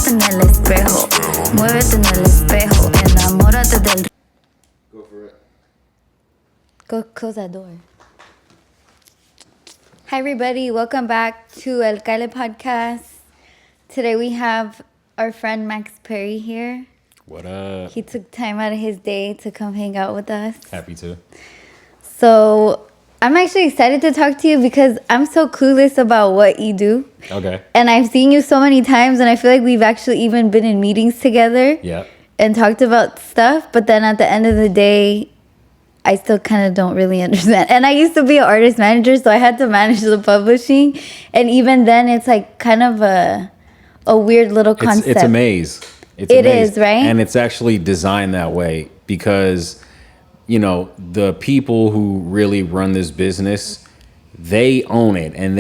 Muévete en el espejo, muévete en el espejo, enamórate del... Go for it. Go close that door. Hi everybody, welcome back to El Caile podcast. Today we have our friend Max Perry here. What up? He took time out of his day to come hang out with us. Happy to. So I'm actually excited to talk to you because I'm so clueless about what you do. Okay. And I've seen you so many times, and I feel like we've actually even been in meetings together. Yeah. And talked about stuff. But then at the end of the day, I still kind of don't really understand. And I used to be an artist manager, so I had to manage the publishing. And even then, it's like kind of a weird little concept. It's a maze. It is, right? And it's actually designed that way because, you know, the people who really run this business, they own it. And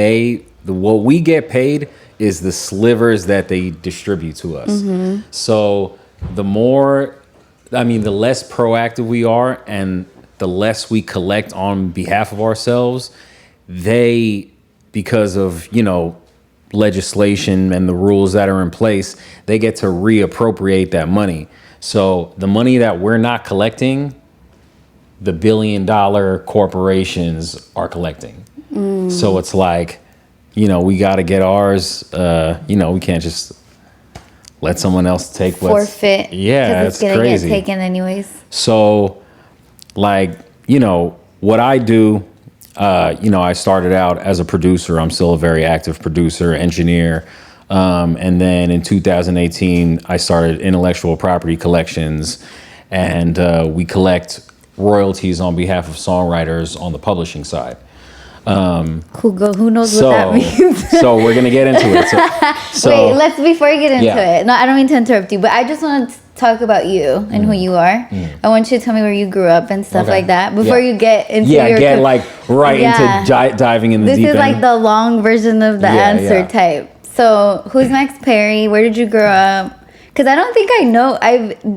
what we get paid is the slivers that they distribute to us. Mm-hmm. So the less proactive we are and the less we collect on behalf of ourselves, because of, you know, legislation and the rules that are in place, they get to reappropriate that money. So the money that we're not collecting, the billion-dollar corporations are collecting. So it's like, you know, we got to get ours. We can't just let someone else take forfeit. Yeah, it's gonna crazy. Get taken anyways. So, like, you know, what I do, I started out as a producer. I'm still a very active producer, engineer. And then in 2018, I started intellectual property collections, and we collect royalties on behalf of songwriters on the publishing side. Who knows what that means? So we're gonna get into it. So wait, before you get into it. No, I don't mean to interrupt you, but I just want to talk about you and who you are. I want you to tell me where you grew up and stuff like that before you get into your... into diving in the deep end. This is like the long version of the answer type. So who's Max Perry? Where did you grow up? Because I don't think I know.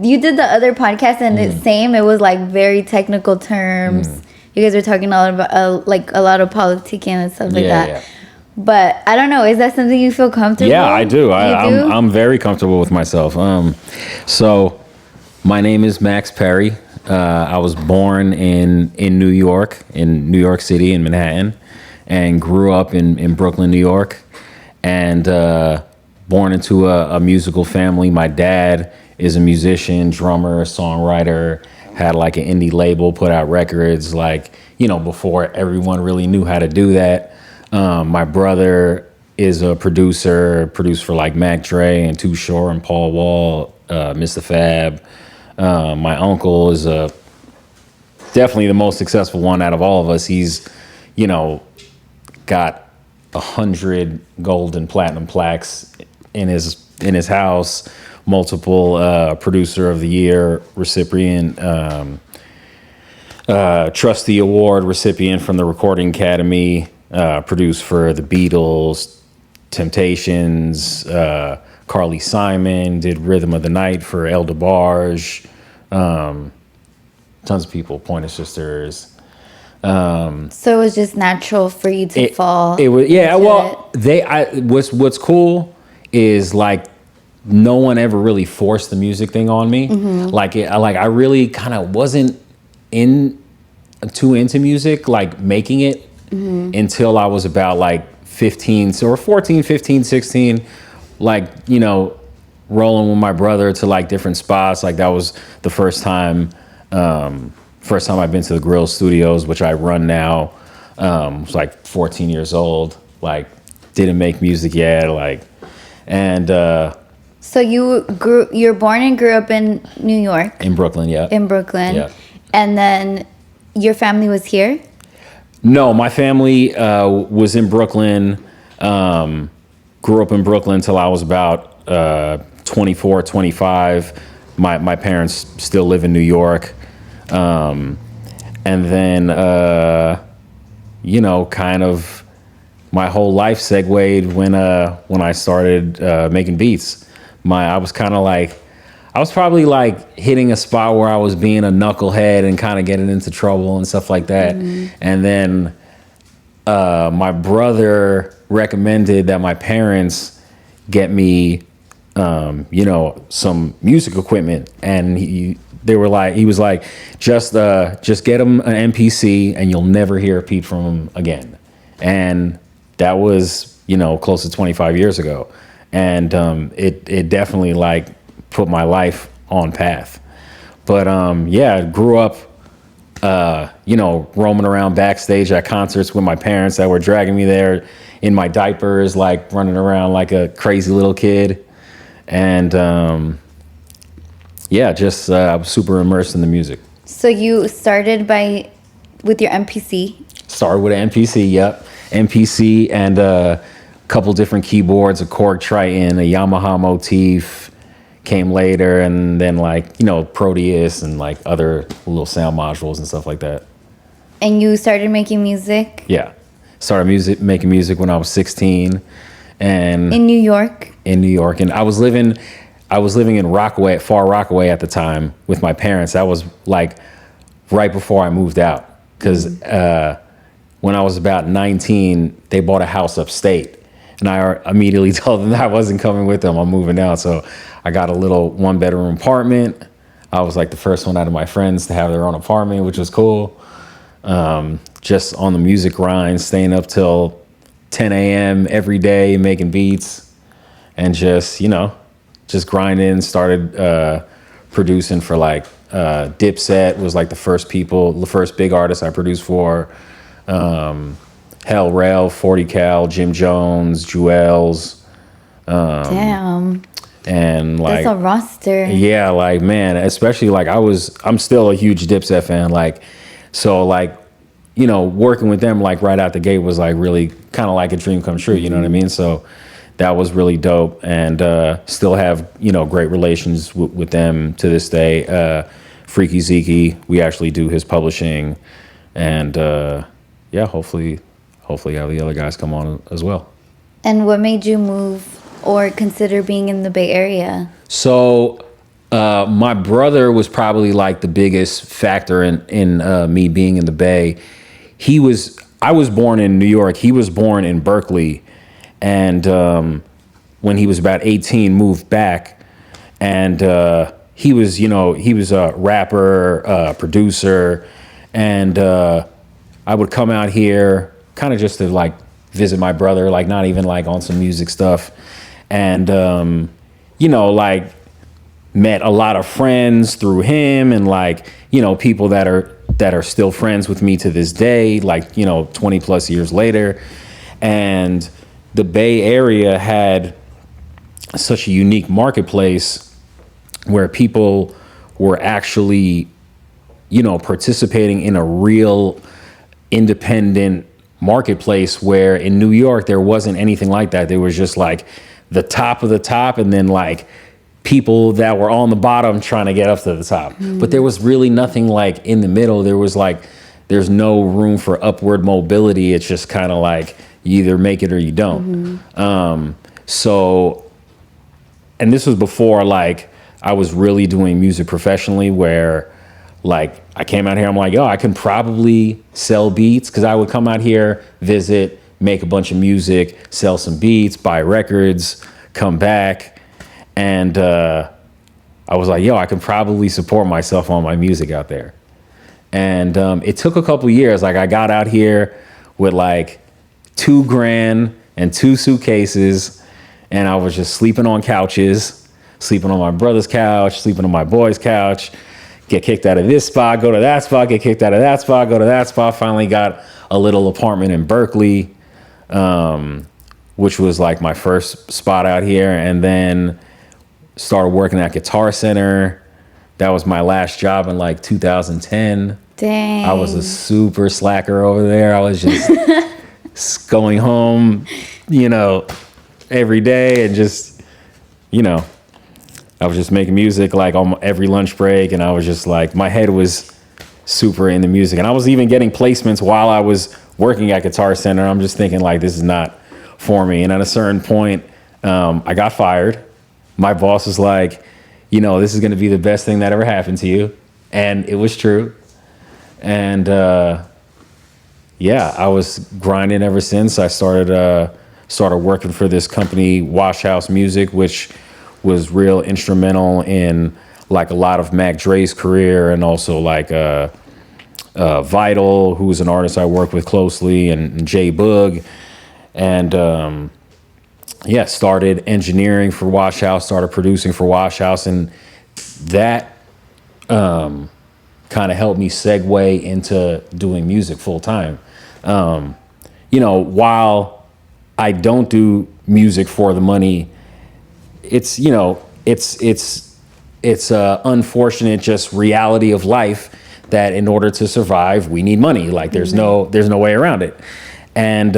You did the other podcast and it's same. It was like very technical terms. You guys were talking a lot about a lot of politicking and stuff like that. Yeah. But I don't know. Is that something you feel comfortable? Yeah, I do. I'm very comfortable with myself. So my name is Max Perry. I was born in New York City, in Manhattan, and grew up in Brooklyn, New York, and born into a musical family. My dad is a musician, drummer, songwriter. Had like an indie label, put out records, like, you know, before everyone really knew how to do that. My brother is a producer, produced for like Mac Dre and Too Short and Paul Wall, Mr. Fab. My uncle is definitely the most successful one out of all of us. He's, you know, got 100 gold and platinum plaques in his house. Multiple producer of the year recipient, Trustee Award recipient from the Recording Academy, produced for the Beatles, Temptations, Carly Simon, did Rhythm of the Night for El DeBarge, tons of people, Pointer Sisters. So it was just natural for you to fall. It was, yeah. Well, what's cool is like, no one ever really forced the music thing on me. I really kind of wasn't too into music, like making it until I was about like 15 or 14, 15, 16, like, you know, rolling with my brother to like different spots. Like that was the first time I've been to the Grill Studios, which I run now. Was like 14 years old, like didn't make music yet. So you're born and grew up in New York? In Brooklyn, yeah. In Brooklyn. Yeah. And then your family was here? No, my family was in Brooklyn, grew up in Brooklyn till I was about 24, 25. My parents still live in New York. And then, kind of my whole life segued when I started making beats. I was probably like hitting a spot where I was being a knucklehead and kind of getting into trouble and stuff like that. And then my brother recommended that my parents get me some music equipment, and he was like, just get him an MPC and you'll never hear a peep from him again. And that was, close to 25 years ago. And it definitely like put my life on path. But I grew up, roaming around backstage at concerts with my parents that were dragging me there in my diapers, like running around like a crazy little kid. And I was super immersed in the music. So you started with your MPC? Started with an MPC, yep. MPC and a couple different keyboards, a Korg Triton, a Yamaha Motif came later, and then Proteus and like other little sound modules and stuff like that. And you started making music? Yeah. Started making music when I was 16. And in New York? In New York. And I was living in Rockaway, far Rockaway at the time with my parents. That was like right before I moved out. Because when I was about 19, they bought a house upstate. And I immediately told them that I wasn't coming with them. I'm moving out. So I got a little 1-bedroom apartment. I was like the first one out of my friends to have their own apartment, which was cool. Just on the music grind, staying up till 10 a.m. every day, making beats, and just grinding. Started producing for like Dipset was like the first big artist I produced for. Hell Rail, 40 Cal, Jim Jones, Jewels. Damn. And like that's a roster. Yeah, like man, especially like I'm still a huge Dipset fan. Like, so like, working with them like right out the gate was like really kind of like a dream come true. You know what I mean? So that was really dope, and still have great relations with them to this day. Freaky Zeke, we actually do his publishing, and hopefully have the other guys come on as well. And what made you move or consider being in the Bay Area? So my brother was probably like the biggest factor in me being in the Bay. I was born in New York. He was born in Berkeley, and when he was about 18, moved back, and he was a rapper, producer, and I would come out here kind of just to like visit my brother, like not even like on some music stuff, and like met a lot of friends through him, and like people that are still friends with me to this day, like 20 plus years later. And the Bay Area had such a unique marketplace where people were actually participating in a real independent marketplace, where in New York there wasn't anything like that. There was just like the top of the top, and then like people that were on the bottom trying to get up to the top. But there was really nothing like in the middle. There's no room for upward mobility. It's just kind of like you either make it or you don't. So, and this was before like I was really doing music professionally, where like I came out here, I'm like, I can probably sell beats, because I would come out here, visit, make a bunch of music, sell some beats, buy records, come back. And I was like, I can probably support myself on my music out there. And it took a couple years. Like I got out here with like $2,000 and 2 suitcases, and I was just sleeping on couches, sleeping on my brother's couch, sleeping on my boy's couch, get kicked out of this spot, go to that spot, get kicked out of that spot, go to that spot. Finally got a little apartment in Berkeley, which was like my first spot out here. And then started working at Guitar Center. That was my last job in like 2010. Dang. I was a super slacker over there. I was just going home, every day, and just, I was just making music like on every lunch break, and I was just like, my head was super into music. And I was even getting placements while I was working at Guitar Center. I'm just thinking like, this is not for me. And at a certain point, I got fired. My boss was like, this is going to be the best thing that ever happened to you. And it was true. And I was grinding ever since. I started working for this company, Wash House Music, which was real instrumental in like a lot of Mac Dre's career, and also like Vital, who's an artist I work with closely, and J Boog, and started engineering for Wash House, started producing for Wash House, and that kind of helped me segue into doing music full time. While I don't do music for the money, it's a unfortunate just reality of life that in order to survive, we need money. Like there's no way around it. And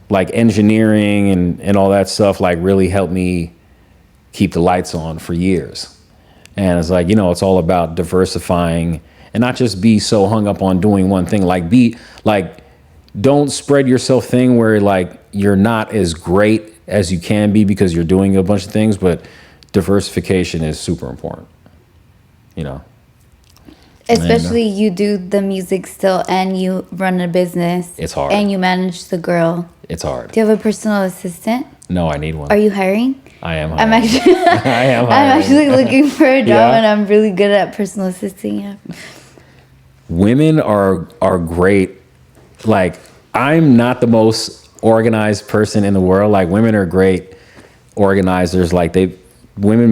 like engineering and all that stuff like really helped me keep the lights on for years. And it's like, it's all about diversifying and not just be so hung up on doing one thing. Don't spread yourself thin where like you're not as great as you can be because you're doing a bunch of things, but diversification is super important, Especially you do the music still and you run a business. It's hard. And you manage the girl. It's hard. Do you have a personal assistant? No, I need one. Are you hiring? I am I'm hiring. actually I am hiring. I'm actually looking for a job and I'm really good at personal assisting. Yeah. Women are great. Like, I'm not the most organized person in the world. Like, women are great organizers. Like, women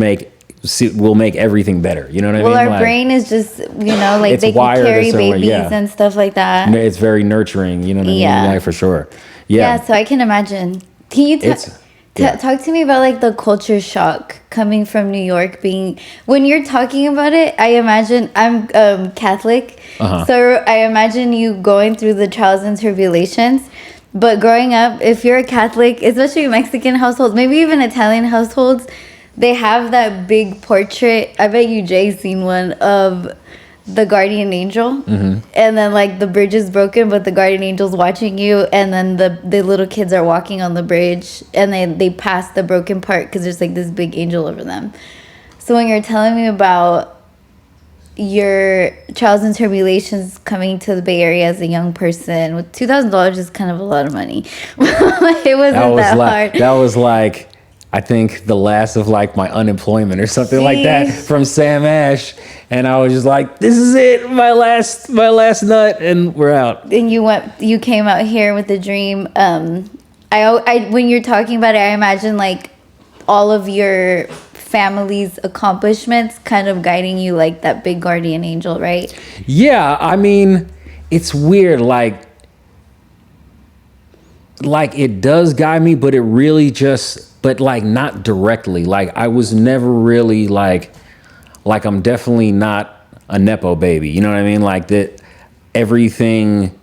will make everything better. You know what I mean? Well, our brain is just, like they can carry babies and stuff like that. It's very nurturing. You know what I mean? Yeah, for sure. Yeah, so I can imagine. Can you talk to me about like the culture shock coming from New York? When you're talking about it, I imagine I'm Catholic, so I imagine you going through the trials and tribulations. But growing up, if you're a Catholic, especially Mexican households, maybe even Italian households, they have that big portrait. I bet you Jay's seen one of the guardian angel, and then like the bridge is broken, but the guardian angel's watching you, and then the little kids are walking on the bridge, and they pass the broken part because there's like this big angel over them. So when you're telling me about your trials and tribulations coming to the Bay Area as a young person with $2,000 is kind of a lot of money. It wasn't that hard. That was like, I think the last of like my unemployment or something like that from Sam Ash. And I was just like, this is it, my last nut, and we're out. And you came out here with a dream. When you're talking about it, I imagine like all of your family's accomplishments kind of guiding you like that big guardian angel, right? Yeah, I mean, it's weird, like it does guide me, but it really but like not directly. Like I was never really like I'm definitely not a Nepo baby. You know what I mean? Like that everything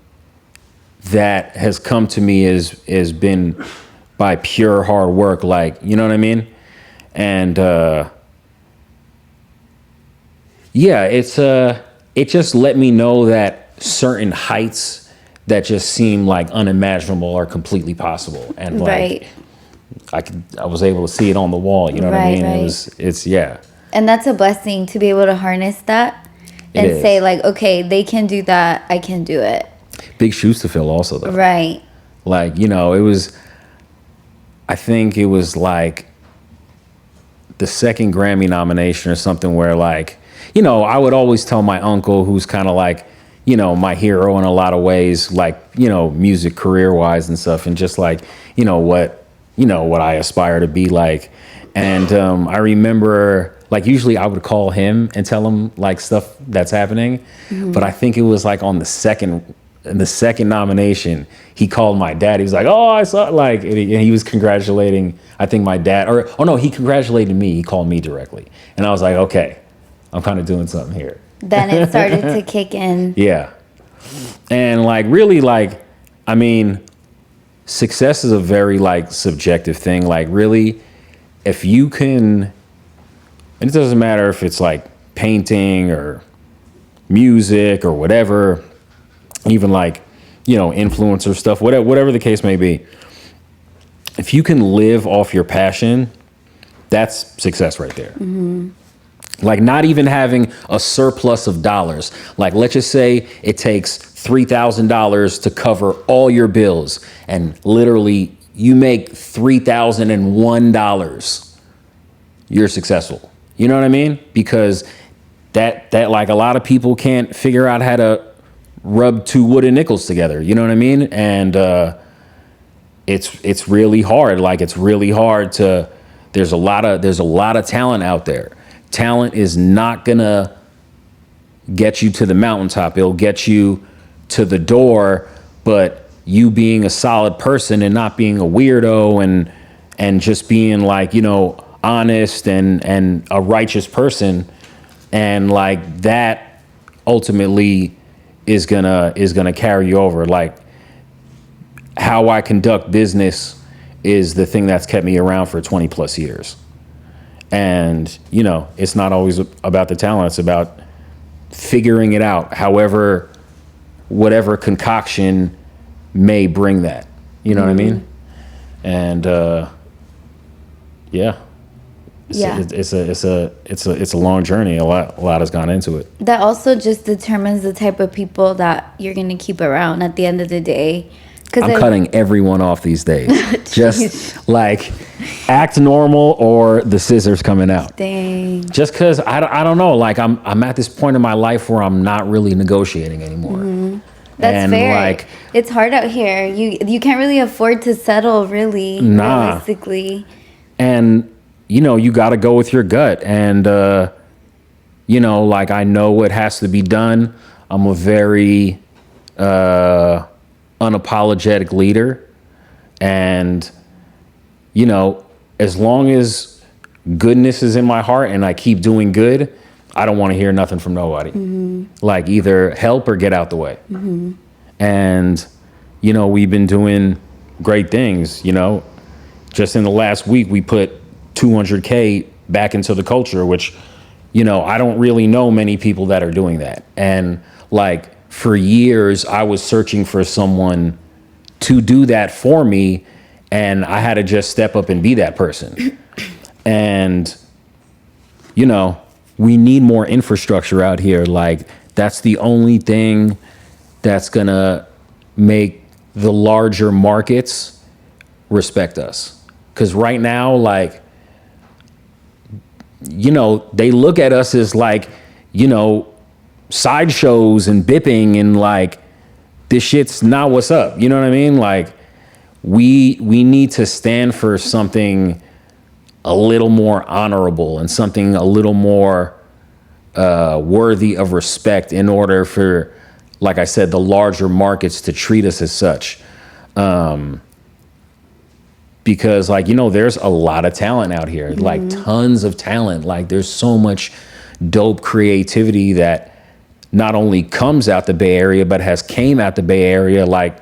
that has come to me is been by pure hard work. Like, you know what I mean? And it just let me know that certain heights that just seem like unimaginable are completely possible. And like I was able to see it on the wall, you know what I mean? Right. And that's a blessing to be able to harness that and say like, okay, they can do that, I can do it. Big shoes to fill also though. Right. Like, I think it was like the second Grammy nomination or something where like, I would always tell my uncle, who's kind of like, my hero in a lot of ways, like, music career wise and stuff, and just like, what I aspire to be like. And I remember like usually I would call him and tell him like stuff that's happening. But I think it was like on the second nomination, he called my dad. He was like, oh, I saw like, and he was congratulating, I think my dad, he congratulated me. He called me directly. And I was like, okay, I'm kind of doing something here. Then it started to kick in. Yeah. And like, really like, I mean, success is a very like subjective thing. Like really, if you can, and it doesn't matter if it's like painting or music or whatever, even like, influencer stuff, whatever the case may be. If you can live off your passion, that's success right there. Like not even having a surplus of dollars. Like let's just say it takes $3,000 to cover all your bills and literally you make $3,001. you're successful. You know what I mean? Because that like a lot of people can't figure out how to rub two wooden nickels together. You know what I mean? And it's really hard. Like it's really hard to. There's a lot of talent out there. Talent is not gonna get you to the mountaintop. It'll get you to the door, but you being a solid person and not being a weirdo and just being like, you know, honest and a righteous person, and like that ultimately is gonna carry you over. Like how I conduct business is the thing that's kept me around for 20 plus years. And, you know, it's not always about the talent. It's about figuring it out, however, whatever concoction may bring that. You know what I mean? And yeah. It's a long journey. A lot has gone into it. That also just determines the type of people that you're going to keep around at the end of the day. I'm cutting everyone off these days. Just like act normal or the scissors coming out. Dang. Just because I don't know. Like I'm at this point in my life where I'm not really negotiating anymore. That's fair. Like, it's hard out here. You can't really afford to settle, really. Nah. Realistically. And you know, you got to go with your gut. And you know, like I know what has to be done. I'm a very unapologetic leader, and you know, as long as goodness is in my heart and I keep doing good, I don't want to hear nothing from nobody. Like either help or get out the way. And you know, we've been doing great things. You know, just in the last week we put 200K back into the culture, which, you know, I don't really know many people that are doing that. And like for years, I was searching for someone to do that for me, and I had to just step up and be that person. And, you know, we need more infrastructure out here. Like, that's the only thing that's gonna make the larger markets respect us. Because right now, like, you know, they look at us as like, you know, sideshows and bipping, and like this shit's not what's up. You know what I mean? Like we need to stand for something a little more honorable and something a little more worthy of respect in order for, like I said, the larger markets to treat us as such. Because like, you know, there's a lot of talent out here, like tons of talent. Like there's so much dope creativity that not only comes out the Bay Area, but has came out the Bay Area like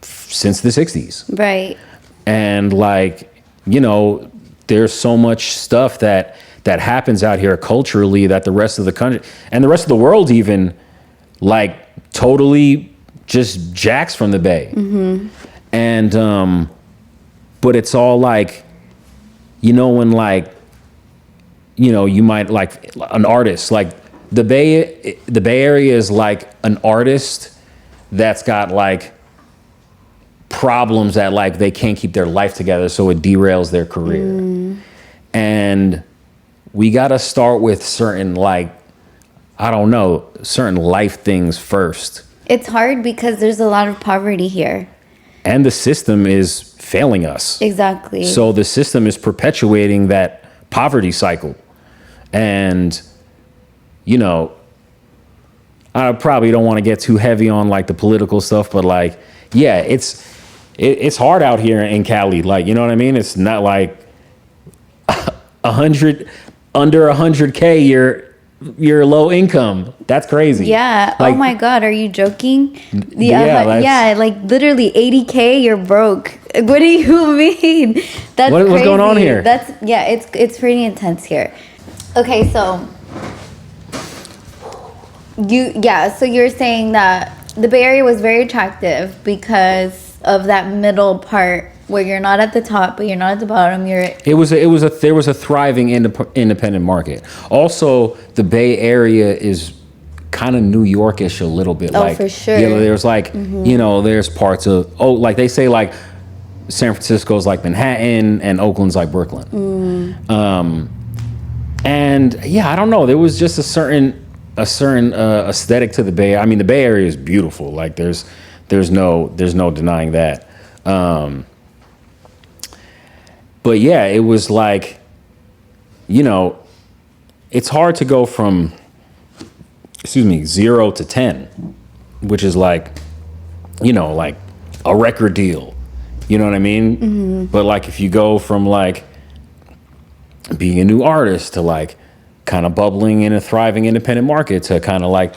since the 60s. Right. And like, you know, there's so much stuff that happens out here culturally that the rest of the country and the rest of the world even like totally just jacks from the Bay. And, but it's all like, you know, when like, you know, you might like an artist, like the Bay Area is like an artist that's got like problems that like they can't keep their life together, so it derails their career. And we got to start with certain like, I don't know, certain life things first. It's hard because there's a lot of poverty here. And the system is failing us. Exactly. So the system is perpetuating that poverty cycle. And, you know, I probably don't want to get too heavy on like the political stuff, but like, yeah, it's hard out here in Cali. Like, you know what I mean? It's not like under 100K, you're low income. That's crazy. Yeah. Like, oh my God. Are you joking? Yeah, like literally 80K, you're broke. What do you mean? That's what's crazy. going on here? It's pretty intense here. Okay, so so you're saying that the Bay Area was very attractive because of that middle part where you're not at the top, but you're not at the bottom. There was a thriving independent market. Also, the Bay Area is kind of New Yorkish a little bit. Oh, like, for sure. You know, there's like, you know, there's parts of, like they say like San Francisco's like Manhattan and Oakland's like Brooklyn. And yeah, I don't know. There was just a certain aesthetic to the Bay. I mean, the Bay Area is beautiful. Like there's no denying that. But yeah, it was like, you know, it's hard to go from 0 to 10, which is like, you know, like a record deal. You know what I mean? Mm-hmm. But like if you go from like being a new artist to like kind of bubbling in a thriving independent market to kind of like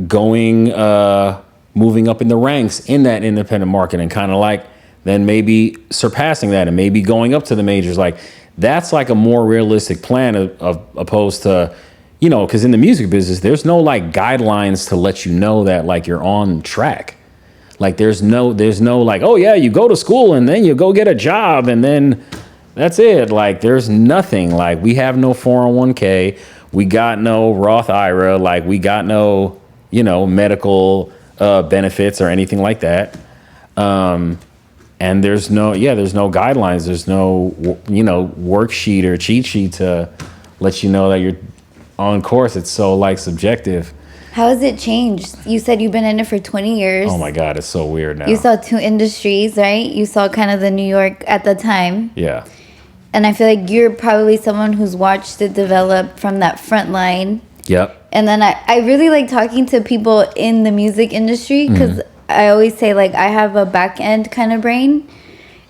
going, moving up in the ranks in that independent market and kind of like then maybe surpassing that and maybe going up to the majors, like that's like a more realistic plan of opposed to, you know, because in the music business, there's no like guidelines to let you know that like you're on track. Like there's no like, oh yeah, you go to school and then you go get a job and then that's it. Like there's nothing. Like we have no 401k, we got no Roth IRA, like we got no, you know, medical benefits or anything like that. And there's no guidelines. There's no, you know, worksheet or cheat sheet to let you know that you're on course. It's so like subjective. How has it changed? You said you've been in it for 20 years. Oh my God, it's so weird now. You saw two industries, right? You saw kind of the New York at the time. Yeah. And I feel like you're probably someone who's watched it develop from that front line. Yep. And then I really like talking to people in the music industry because I always say like I have a back end kind of brain.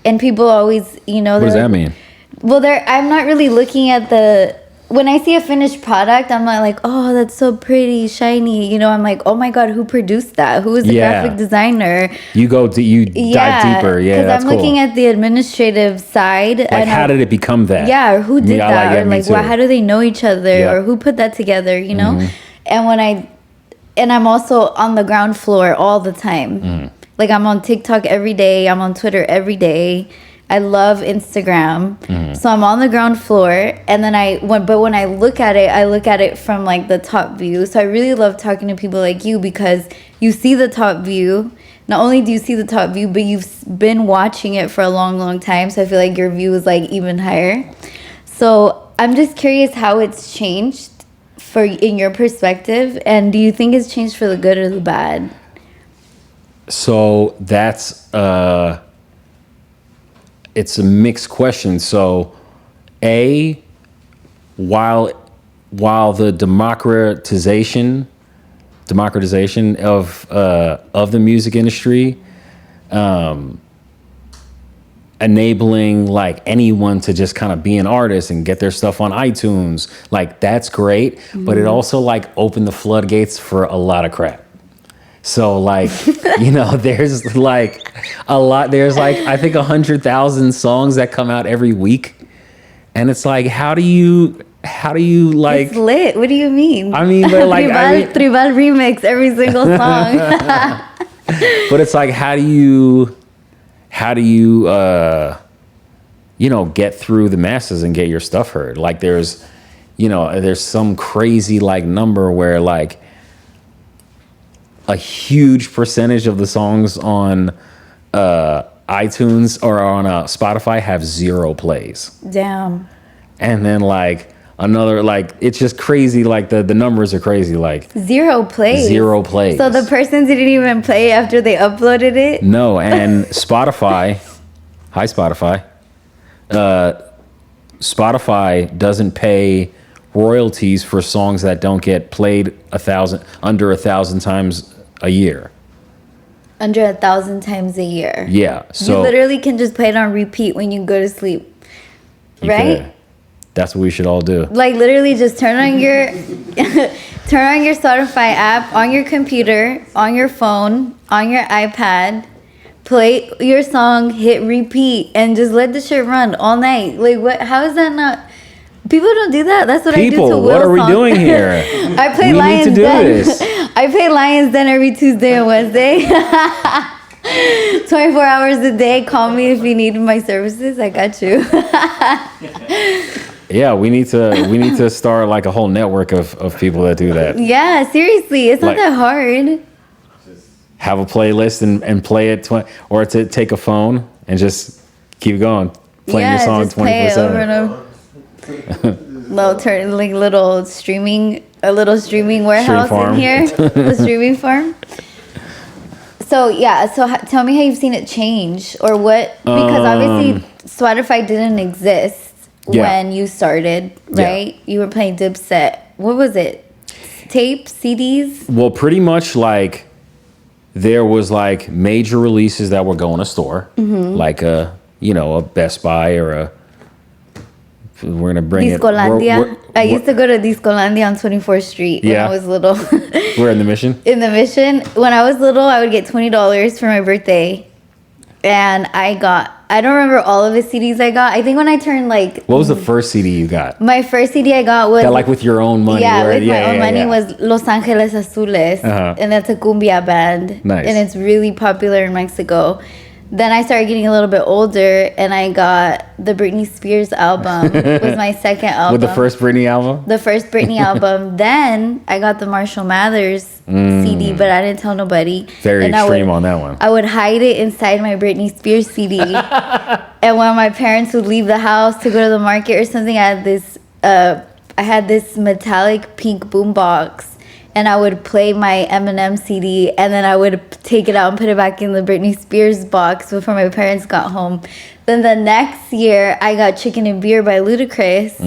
And people always, you know. What does that mean? Well, I'm not really looking at when I see a finished product, I'm not like, oh, that's so pretty, shiny. You know, I'm like, oh my God, who produced that? Who is the graphic designer? You dive deeper. Yeah, because I'm looking at the administrative side. Like, and how did it become that? Yeah, or who did that? Or like, how do they know each other? Or who put that together, you know? And I'm also on the ground floor all the time. Like, I'm on TikTok every day. I'm on Twitter every day. I love Instagram. So I'm on the ground floor, and then when I look at it from like the top view. So I really love talking to people like you because you see the top view. Not only do you see the top view, but you've been watching it for a long, long time. So I feel like your view is like even higher. So I'm just curious how it's changed in your perspective, and do you think it's changed for the good or the bad? So that's it's a mixed question. So, while the democratization of the music industry, enabling like anyone to just kind of be an artist and get their stuff on iTunes, like that's great. But it also like opened the floodgates for a lot of crap. So like, you know, there's like a lot, there's like, I think 100,000 songs that come out every week. And it's like, how do you like. It's lit. What do you mean? I mean, but like. Tribal remix every single song. But it's like, how do you, you know, get through the masses and get your stuff heard? Like there's some crazy like number where like, a huge percentage of the songs on iTunes or on Spotify have 0 plays. Damn. And then like another, like it's just crazy. Like the numbers are crazy. Like 0 plays. 0 plays. So the person didn't even play after they uploaded it? No. And Spotify, hi Spotify. Spotify doesn't pay royalties for songs that don't get played under 1,000 times a year. Under 1,000 times a year. Yeah. So you literally can just play it on repeat when you go to sleep. Right? Could. That's what we should all do. Like literally just turn on your Spotify app on your computer, on your phone, on your iPad, play your song, hit repeat, and just let the shit run all night. Like what? How is that not? People don't do that. That's what I do to Will what are we song. doing here? I play we Lions need to do Den. This. I play Lions Den every Tuesday and Wednesday. 24 hours a day. Call me if you need my services. I got you. Yeah, we need to start like a whole network of people that do that. Yeah, seriously, it's not that hard. Have a playlist and play it, or to take a phone and just keep going, playing your song 24/7. Little streaming warehouse in here, the streaming farm. So tell me how you've seen it change, or what, because obviously Spotify didn't exist when you started, right? You were playing Dipset. What was it? Tapes, CDs? Well, pretty much like there was like major releases that were going to store, like a Best Buy or we're gonna bring Discolandia. I used to go to Discolandia on 24th Street when I was little. We're in the Mission. In the Mission, when I was little, I would get $20 for my birthday, and I don't remember all of the CDs I got. I think when I turned like... What was the first CD you got? My first CD I got was... That like with your own money? Yeah, with my own money was Los Angeles Azules, and that's a cumbia band. Nice. And it's really popular in Mexico. Then I started getting a little bit older, and I got the Britney Spears album. Was my second album. With the first Britney album? The first Britney album. Then I got the Marshall Mathers CD, but I didn't tell nobody. Very extreme on that one. I would hide it inside my Britney Spears CD. And when my parents would leave the house to go to the market or something, I had this metallic pink boombox. And I would play my Eminem CD, and then I would take it out and put it back in the Britney Spears box before my parents got home. Then the next year, I got Chicken and Beer by Ludacris.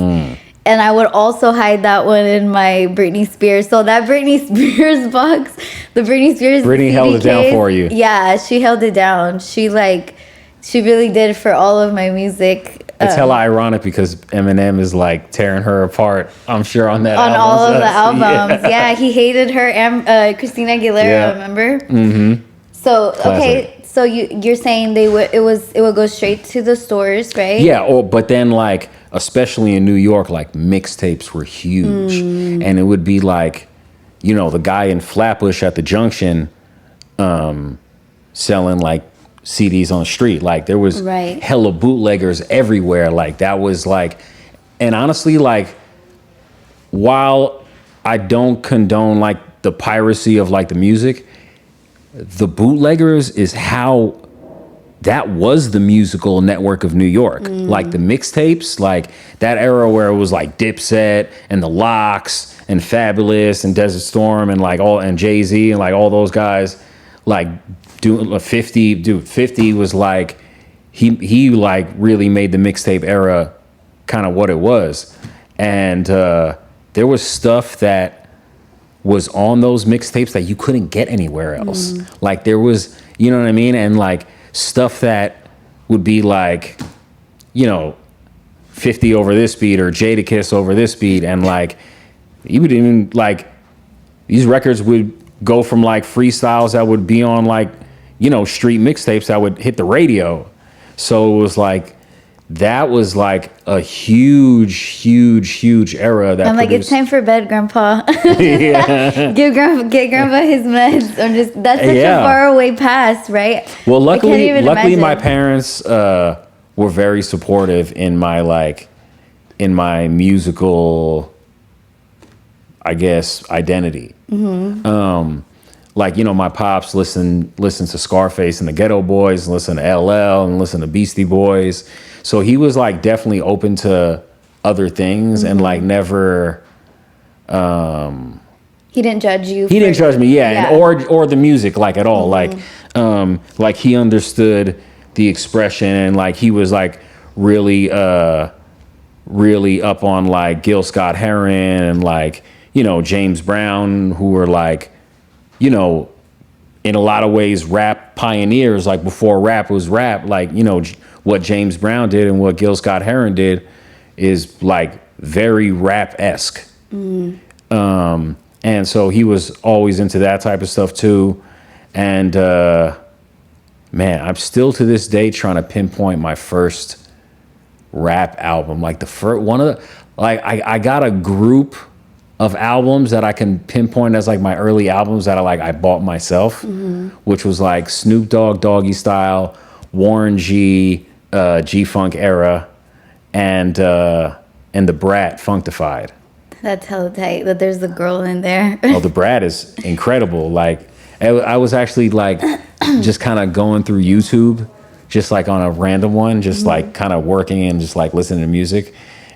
And I would also hide that one in my Britney Spears. So that Britney Spears box, the Britney Spears Britney held it down for you. Yeah, she held it down. She really did for all of my music. It's hella ironic because Eminem is like tearing her apart, I'm sure, on that on album. all of the albums. Yeah, he hated her and Christina Aguilera, remember? Mm-hmm. So okay, so you're saying it would go straight to the stores, right? Yeah, but then like especially in New York, like mixtapes were huge. And it would be like, the guy in Flatbush at the Junction selling like CDs on the street. Like there was hella bootleggers everywhere. Like that was like, and honestly, like while I don't condone like the piracy of like the music, the bootleggers is how that was the musical network of New York. Like the mixtapes, like that era where it was like Dipset and the Lox and Fabulous and Desert Storm and like and Jay-Z and like all those guys, like doing 50 was like he like really made the mixtape era kind of what it was. And there was stuff that was on those mixtapes that you couldn't get anywhere else. Like there was, you know what I mean? And like stuff that would be like, 50 over this beat or Jadakiss over this beat. And like, you would even like, these records would go from like freestyles that would be on like, street mixtapes that would hit the radio. So it was like, that was like a huge era. That I'm like, it's time for bed, Grandpa. Get Grandpa his meds. That's such a far away past, right? Well, luckily my parents were very supportive in my musical, I guess, identity. My pops listened to Scarface and the Ghetto Boys, and listened to LL and listened to Beastie Boys. So he was like definitely open to other things and like never. He didn't judge you. He didn't judge me, and or the music like at all. Like he understood the expression, and like he was like really up on like Gil Scott Heron and like James Brown, who were like, in a lot of ways rap pioneers. Like before rap was rap, like what James Brown did and what Gil Scott Heron did is like very rap-esque. And so he was always into that type of stuff too. And man, I'm still to this day trying to pinpoint my first rap album. Like the first one of the, like I got a group of albums that I can pinpoint as like my early albums that I bought myself, which was like Snoop Dogg, Doggy Style, Warren G, G-Funk era, and the Brat, Funkdafied. That's hella tight that there's the girl in there. Oh, the Brat is incredible. Like I was actually like just kind of going through YouTube just like on a random one, just like kind of working and just like listening to music,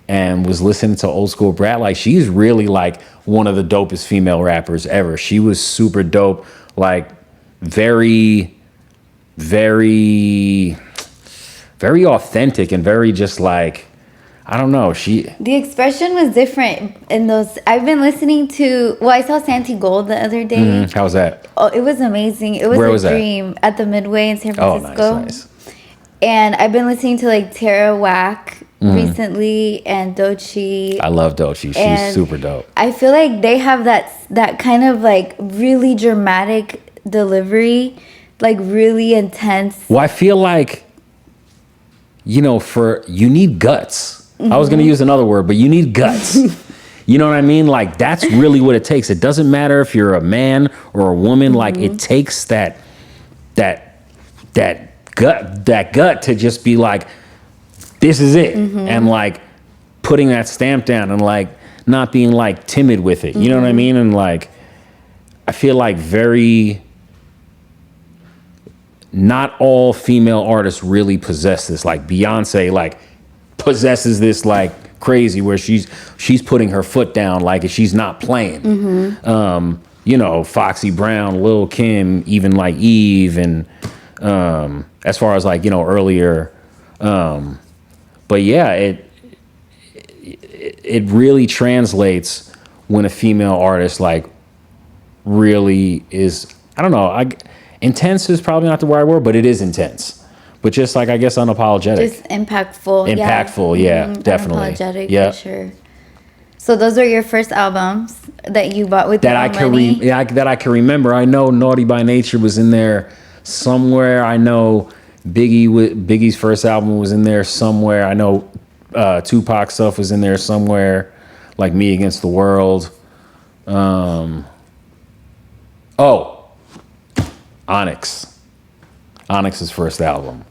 and was listening to Old School Brat. Like, she's really like one of the dopest female rappers ever. She was super dope, like very, very, very authentic and very just like, I don't know. The expression was different in those. I've been listening to. Well, I saw Santi Gold the other day. How was that? Oh, it was amazing. It was a dream at the Midway in San Francisco. Oh, nice. And I've been listening to like Tara Wack recently and Doechii. I love Doechii. She's super dope. I feel like they have that kind of like really dramatic delivery, like really intense. Well, I feel like, you need guts. I was going to use another word, but you need guts. You know what I mean? Like, that's really what it takes. It doesn't matter if you're a man or a woman. Like, it takes that gut to just be like, this is it. And like putting that stamp down and like not being like timid with it. You know what I mean? And like, I feel like not all female artists really possess this. Like Beyonce, like, possesses this like crazy, where she's putting her foot down, like she's not playing. Foxy Brown, Lil' Kim, even like Eve, and as far as like earlier, but yeah, it really translates when a female artist like really is, I don't know, intense is probably not the right word, but it is intense. But just like, I guess, unapologetic. Just impactful. Yeah, definitely. Unapologetic, for sure. So those are your first albums that you bought with that your I own can money? that I can remember. I know Naughty by Nature was in there somewhere. I know Biggie's first album was in there somewhere. I know Tupac stuff was in there somewhere, like Me Against the World. Onyx's first album.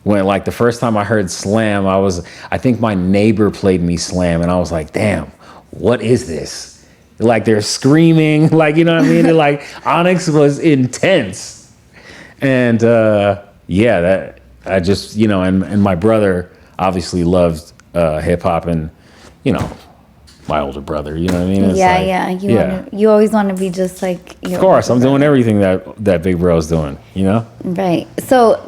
When like the first time I heard Slam, I think my neighbor played me Slam, and I was like, damn, what is this? Like, they're screaming, like, you know what I mean? Like, Onyx was intense. And that I just, and my brother obviously loved hip hop, and my older brother, you know what I mean? It's you always want to be just like your Of course, I'm doing everything that big bro's doing, Right. So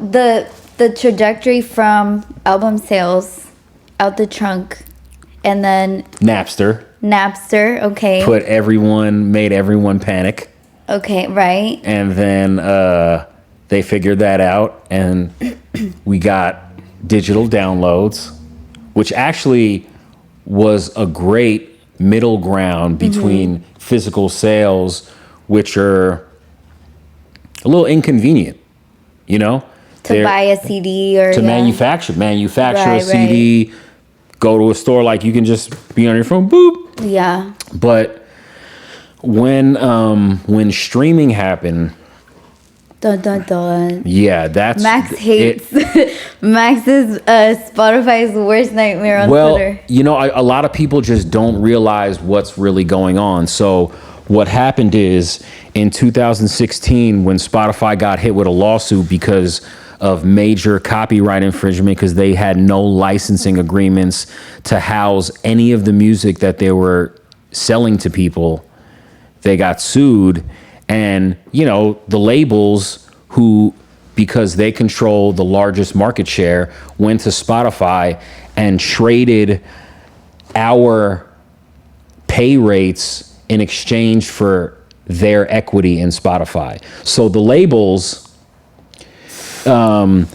the trajectory from album sales, Out the Trunk, and then Napster, okay. Made everyone panic. Okay, right. And then they figured that out, and we got digital downloads, which actually was a great middle ground between physical sales, which are a little inconvenient, to buy a CD or to manufacture a CD, go to a store, like you can just be on your phone, boop. Yeah. But when streaming happened, dun dun dun. Yeah, that's Max hates Max is Spotify's worst nightmare on Twitter. Well, a lot of people just don't realize what's really going on. So what happened is, in 2016, when Spotify got hit with a lawsuit because of major copyright infringement, because they had no licensing agreements to house any of the music that they were selling to people, they got sued. And, the labels who, because they control the largest market share, went to Spotify and traded our pay rates in exchange for their equity in Spotify. So the labels own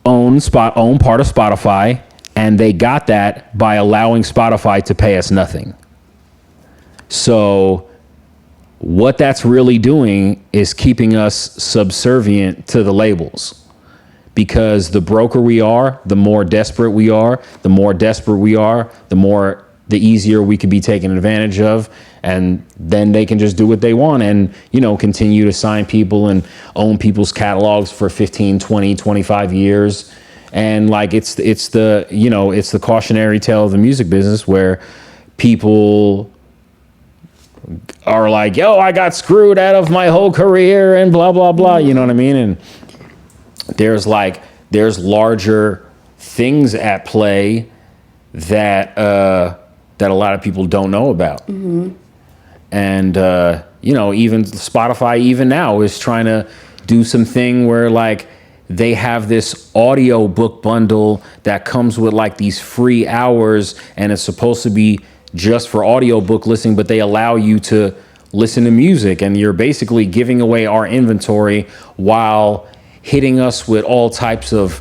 part of Spotify, and they got that by allowing Spotify to pay us nothing. So what that's really doing is keeping us subservient to the labels, because the broker we are, the more desperate we are, the easier we could be taken advantage of. And then they can just do what they want and, continue to sign people and own people's catalogs for 15, 20, 25 years. And like, it's the cautionary tale of the music business, where people are like, yo, I got screwed out of my whole career and blah, blah, blah. You know what I mean? And there's larger things at play that that a lot of people don't know about. And even Spotify even now is trying to do something where like they have this audio book bundle that comes with like these free hours, and it's supposed to be just for audio book listening, but they allow you to listen to music, and you're basically giving away our inventory while hitting us with all types of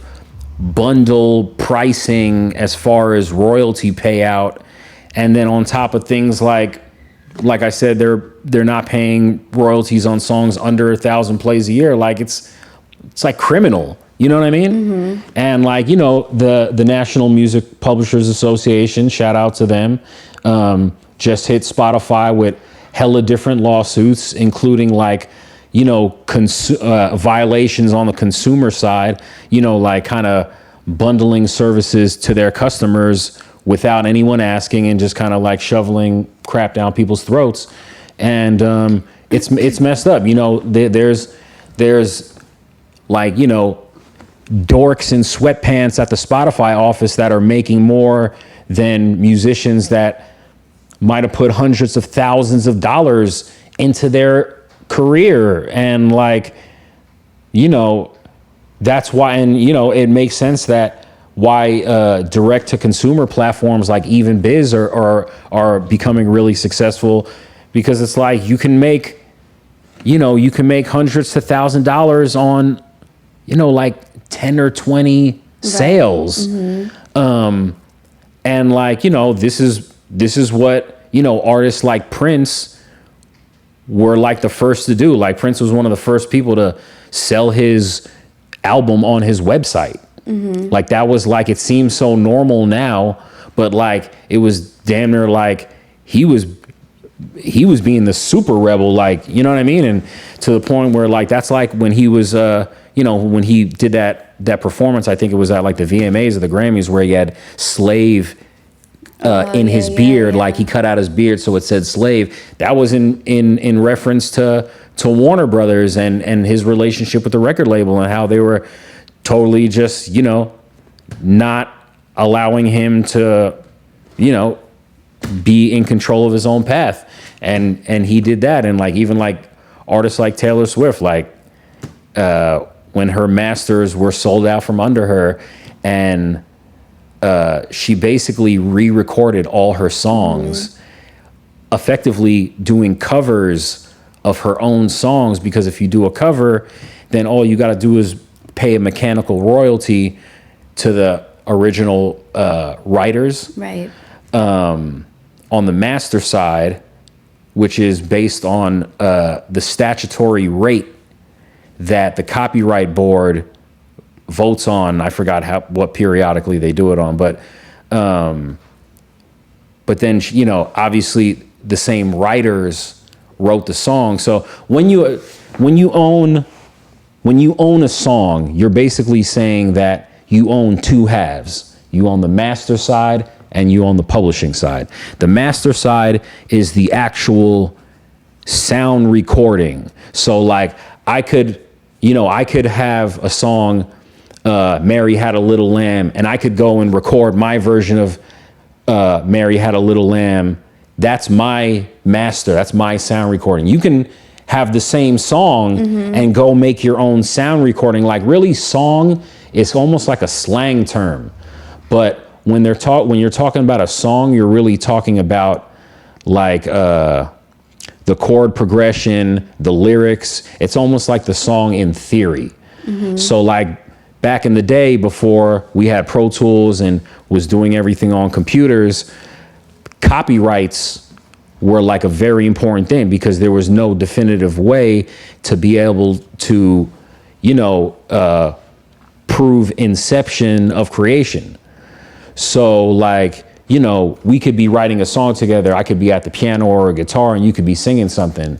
bundle pricing as far as royalty payout. And then on top of things like I said, they're not paying royalties on songs under 1,000 plays a year. Like it's like criminal, you know what I mean? And like, the National Music Publishers Association, shout out to them, just hit Spotify with hella different lawsuits, including like, violations on the consumer side, like kind of bundling services to their customers without anyone asking, and just kind of like shoveling crap down people's throats. And it's messed up. There's like, dorks in sweatpants at the Spotify office that are making more than musicians that might have put hundreds of thousands of dollars into their career. And like, that's why, and it makes sense that why direct to consumer platforms like Even Biz are becoming really successful, because it's like you can make hundreds to $1,000 on like 10 or 20 sales. And like, this is what artists like Prince were like the first to do. Like Prince was one of the first people to sell his album on his website. Like that was like, it seems so normal now, but like it was damn near like he was being the super rebel, like, you know what I mean? And to the point where like, that's like when he was, when he did that performance, I think it was at like the VMAs or the Grammys, where he had Slave in his beard. Like he cut out his beard so it said Slave. That was in reference to Warner Brothers and his relationship with the record label, and how they were totally just, not allowing him to, be in control of his own path. And he did that. And like, even like artists like Taylor Swift, like when her masters were sold out from under her, and she basically re-recorded all her songs, effectively doing covers of her own songs, because if you do a cover, then all you got to do is pay a mechanical royalty to the original writers. Right. On the master side, which is based on the statutory rate that the copyright board votes on. I forgot what periodically they do it on, but then, obviously the same writers wrote the song. So when you own a song, you're basically saying that you own two halves. You own the master side and you own the publishing side. The master side is the actual sound recording. So like I could have a song, Mary Had a Little Lamb, and I could go and record my version of Mary Had a Little Lamb. That's my master. That's my sound recording. You can have the same song and go make your own sound recording. Like really, song is almost like a slang term, but when you're talking about a song, you're really talking about like the chord progression, the lyrics. It's almost like the song in theory. So like back in the day, before we had Pro Tools and was doing everything on computers, copyrights were like a very important thing, because there was no definitive way to be able to, prove inception of creation. So like, we could be writing a song together. I could be at the piano or a guitar and you could be singing something.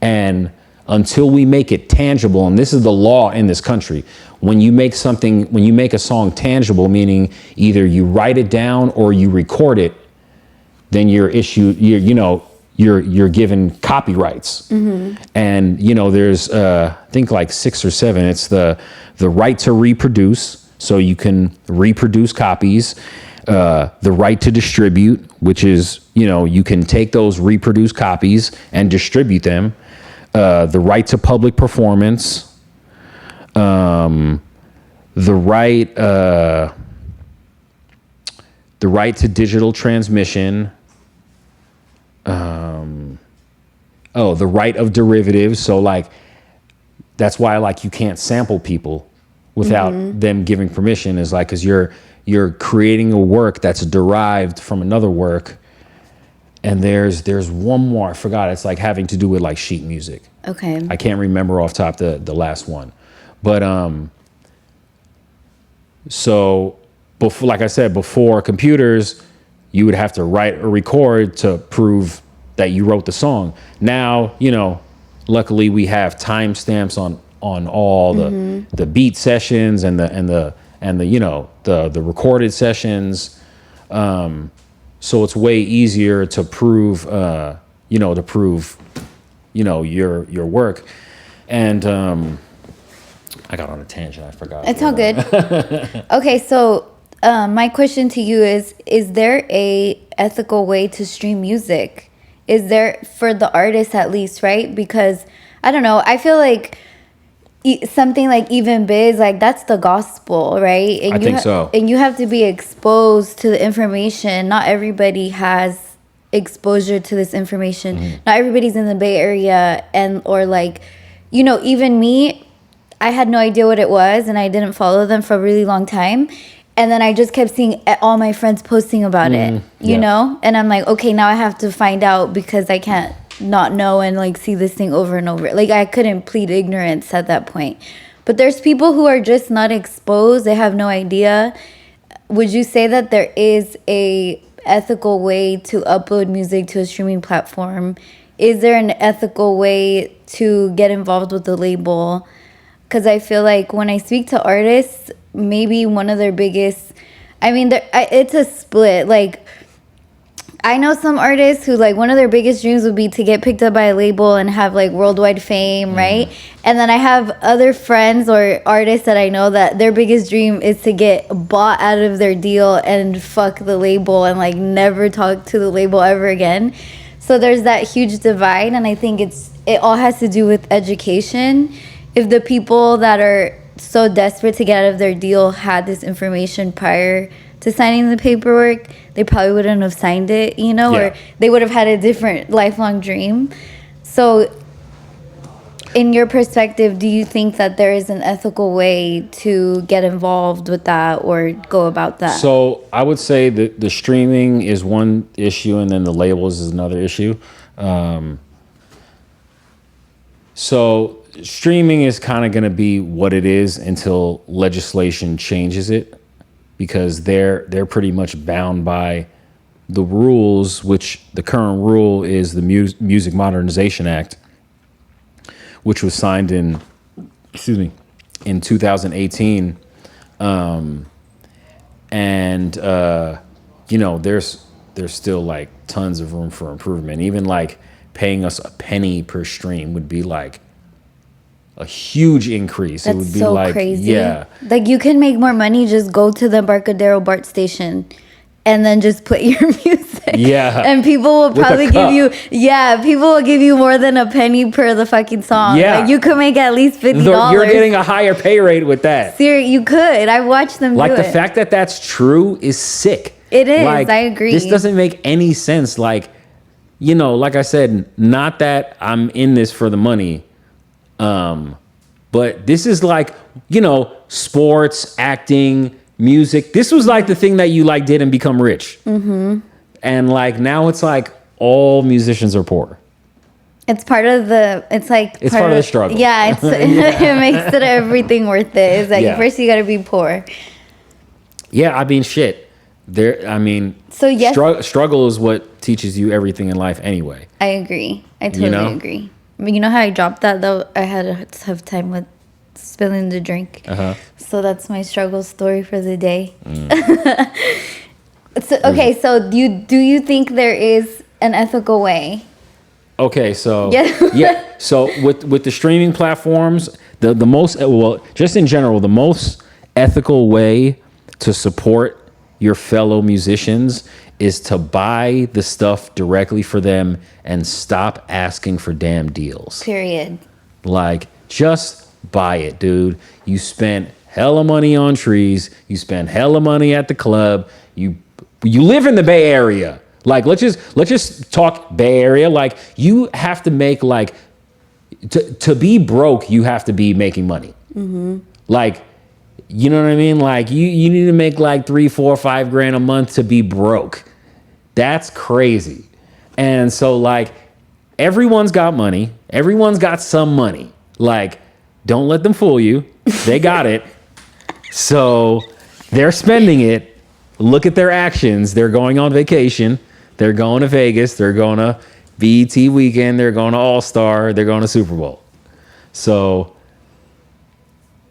And until we make it tangible, and this is the law in this country, when you make a song tangible, meaning either you write it down or you record it, then you're you're given copyrights. And there's I think like 6 or 7. It's the right to reproduce, so you can reproduce copies. The right to distribute, which is you can take those reproduced copies and distribute them. The right to public performance. The right to digital transmission. The right of derivatives. So like, that's why like you can't sample people without them giving permission, is like, because you're creating a work that's derived from another work. And there's one more, I forgot. It's like having to do with like sheet music. Okay. I can't remember off top the last one. But so before, like I said, before computers, you would have to write or record to prove that you wrote the song. Now, luckily we have timestamps on all the beat sessions and the recorded sessions. So it's way easier to prove your work. And I got on a tangent. I forgot. It's all good. Okay, so my question to you is there a ethical way to stream music? Is there, for the artists at least, right? Because I don't know, I feel like something like Even Biz, like that's the gospel, right? And I think so. And you have to be exposed to the information. Not everybody has exposure to this information. Not everybody's in the Bay Area, or like, even me, I had no idea what it was, and I didn't follow them for a really long time. And then I just kept seeing all my friends posting about it, you know? And I'm like, okay, now I have to find out, because I can't not know and like see this thing over and over. Like, I couldn't plead ignorance at that point. But there's people who are just not exposed. They have no idea. Would you say that there is a ethical way to upload music to a streaming platform? Is there an ethical way to get involved with the label? Because I feel like when I speak to artists, maybe one of their biggest, it's a split. Like, I know some artists who, like, one of their biggest dreams would be to get picked up by a label and have like worldwide fame, right? And then I have other friends or artists that I know that their biggest dream is to get bought out of their deal and fuck the label and like never talk to the label ever again. So there's that huge divide, and I think it all has to do with education. If the people that are so desperate to get out of their deal had this information prior to signing the paperwork, they probably wouldn't have signed it, or they would have had a different lifelong dream. So in your perspective, do you think that there is an ethical way to get involved with that or go about that? So I would say that the streaming is one issue, and then the labels is another issue. So streaming is kind of going to be what it is until legislation changes it, because they're pretty much bound by the rules, which the current rule is the Music Modernization Act, which was signed in 2018. There's still like tons of room for improvement. Even like paying us a penny per stream would be like a huge increase. That's it would be so like crazy. Yeah. Like, you can make more money, just go to the Embarcadero BART station and then just put your music. Yeah. And people will probably give you more than a penny per the fucking song. Yeah. Like, you could make at least $50. You're getting a higher pay rate with that. Seriously, you could. I watched them do it. Like, the fact that that's true is sick. It is. Like, I agree. This doesn't make any sense. Like, like I said, not that I'm in this for the money. But this is like, sports, acting, music. This was like the thing that you like did and become rich. And like, now it's like all musicians are poor. It's part of the, it's part of the struggle. Yeah, it makes it everything worth it. It's like, first you got to be poor. Yeah, shit. So yes, struggle is what teaches you everything in life anyway. I agree. I totally agree. You know how I dropped that though? I had a tough time with spilling the drink. So that's my struggle story for the day. So do you think there is an ethical way Okay, so so with the streaming platforms, the most, well, just in general, the most ethical way to support your fellow musicians is to buy the stuff directly for them and stop asking for damn deals. Period. Like, just buy it, dude. You spent hella money on trees. You spent hella money at the club. You live in the Bay Area. Like, let's just talk Bay Area. Like, you have to make, like, to be broke, you have to be making money. Mm-hmm. Like, you know what I mean? Like, you need to make like 3, 4, 5 grand a month to be broke. That's crazy. And so, like, everyone's got money. Everyone's got some money. Like, don't let them fool you. They got it. So they're spending it. Look at their actions. They're going on vacation. They're going to Vegas. They're going to BET Weekend. They're going to All-Star. They're going to Super Bowl. So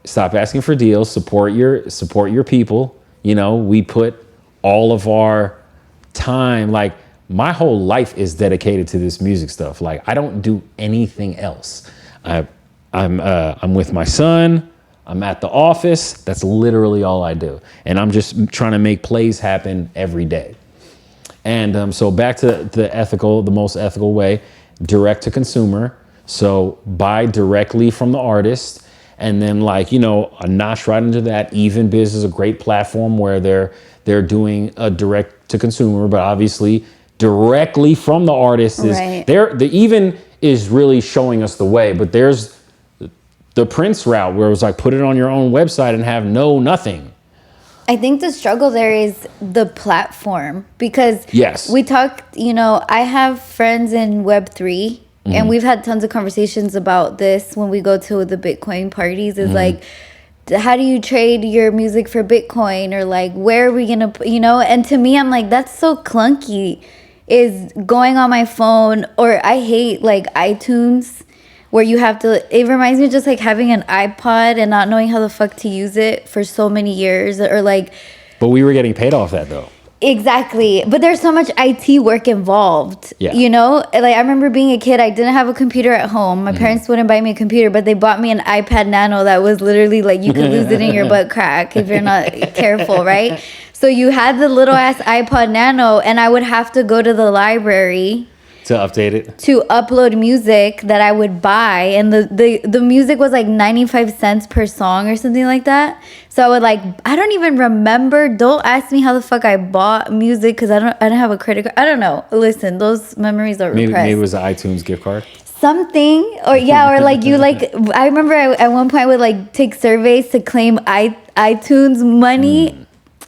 stop asking for deals. Support your people. You know, we put all of our time, like, my whole life is dedicated to this music stuff. Like, I don't do anything else. I'm with my son. I'm at the office. That's literally all I do. And I'm just trying to make plays happen every day. And so back to the most ethical way, direct to consumer. So buy directly from the artist. And then, like, you know, a notch right into that, Even Biz is a great platform where they're doing a direct to consumer, but obviously directly from the artist is right. The Even is really showing us the way, but there's the Prince route where it was like, put it on your own website and have nothing. I think the struggle there is the platform, because yes, we talked, you know, I have friends in Web3 and we've had tons of conversations about this when we go to the Bitcoin parties, is like, how do you trade your music for Bitcoin, or like, where are we going to, you know? And to me, I'm like, that's so clunky, is going on my phone, or I hate like iTunes, where you have to, it reminds me of just like having an iPod and not knowing how the fuck to use it for so many years, or like. But we were getting paid off that though. Exactly. But there's so much IT work involved, you know? Like, I remember being a kid, I didn't have a computer at home. My parents wouldn't buy me a computer, but they bought me an iPad Nano that was literally like, you could lose it in your butt crack if you're not careful, right? So you had the little ass iPod Nano, and I would have to go to the library to update it, to upload music that I would buy, and the music was like 95 cents per song or something like that. So I would, like, I don't even remember. Don't ask me how the fuck I bought music, because I don't have a credit card. I don't know. Listen, those memories are repressed. Maybe it was an iTunes gift card. Something, or like you, like, I remember at one point I would like take surveys to claim iTunes money.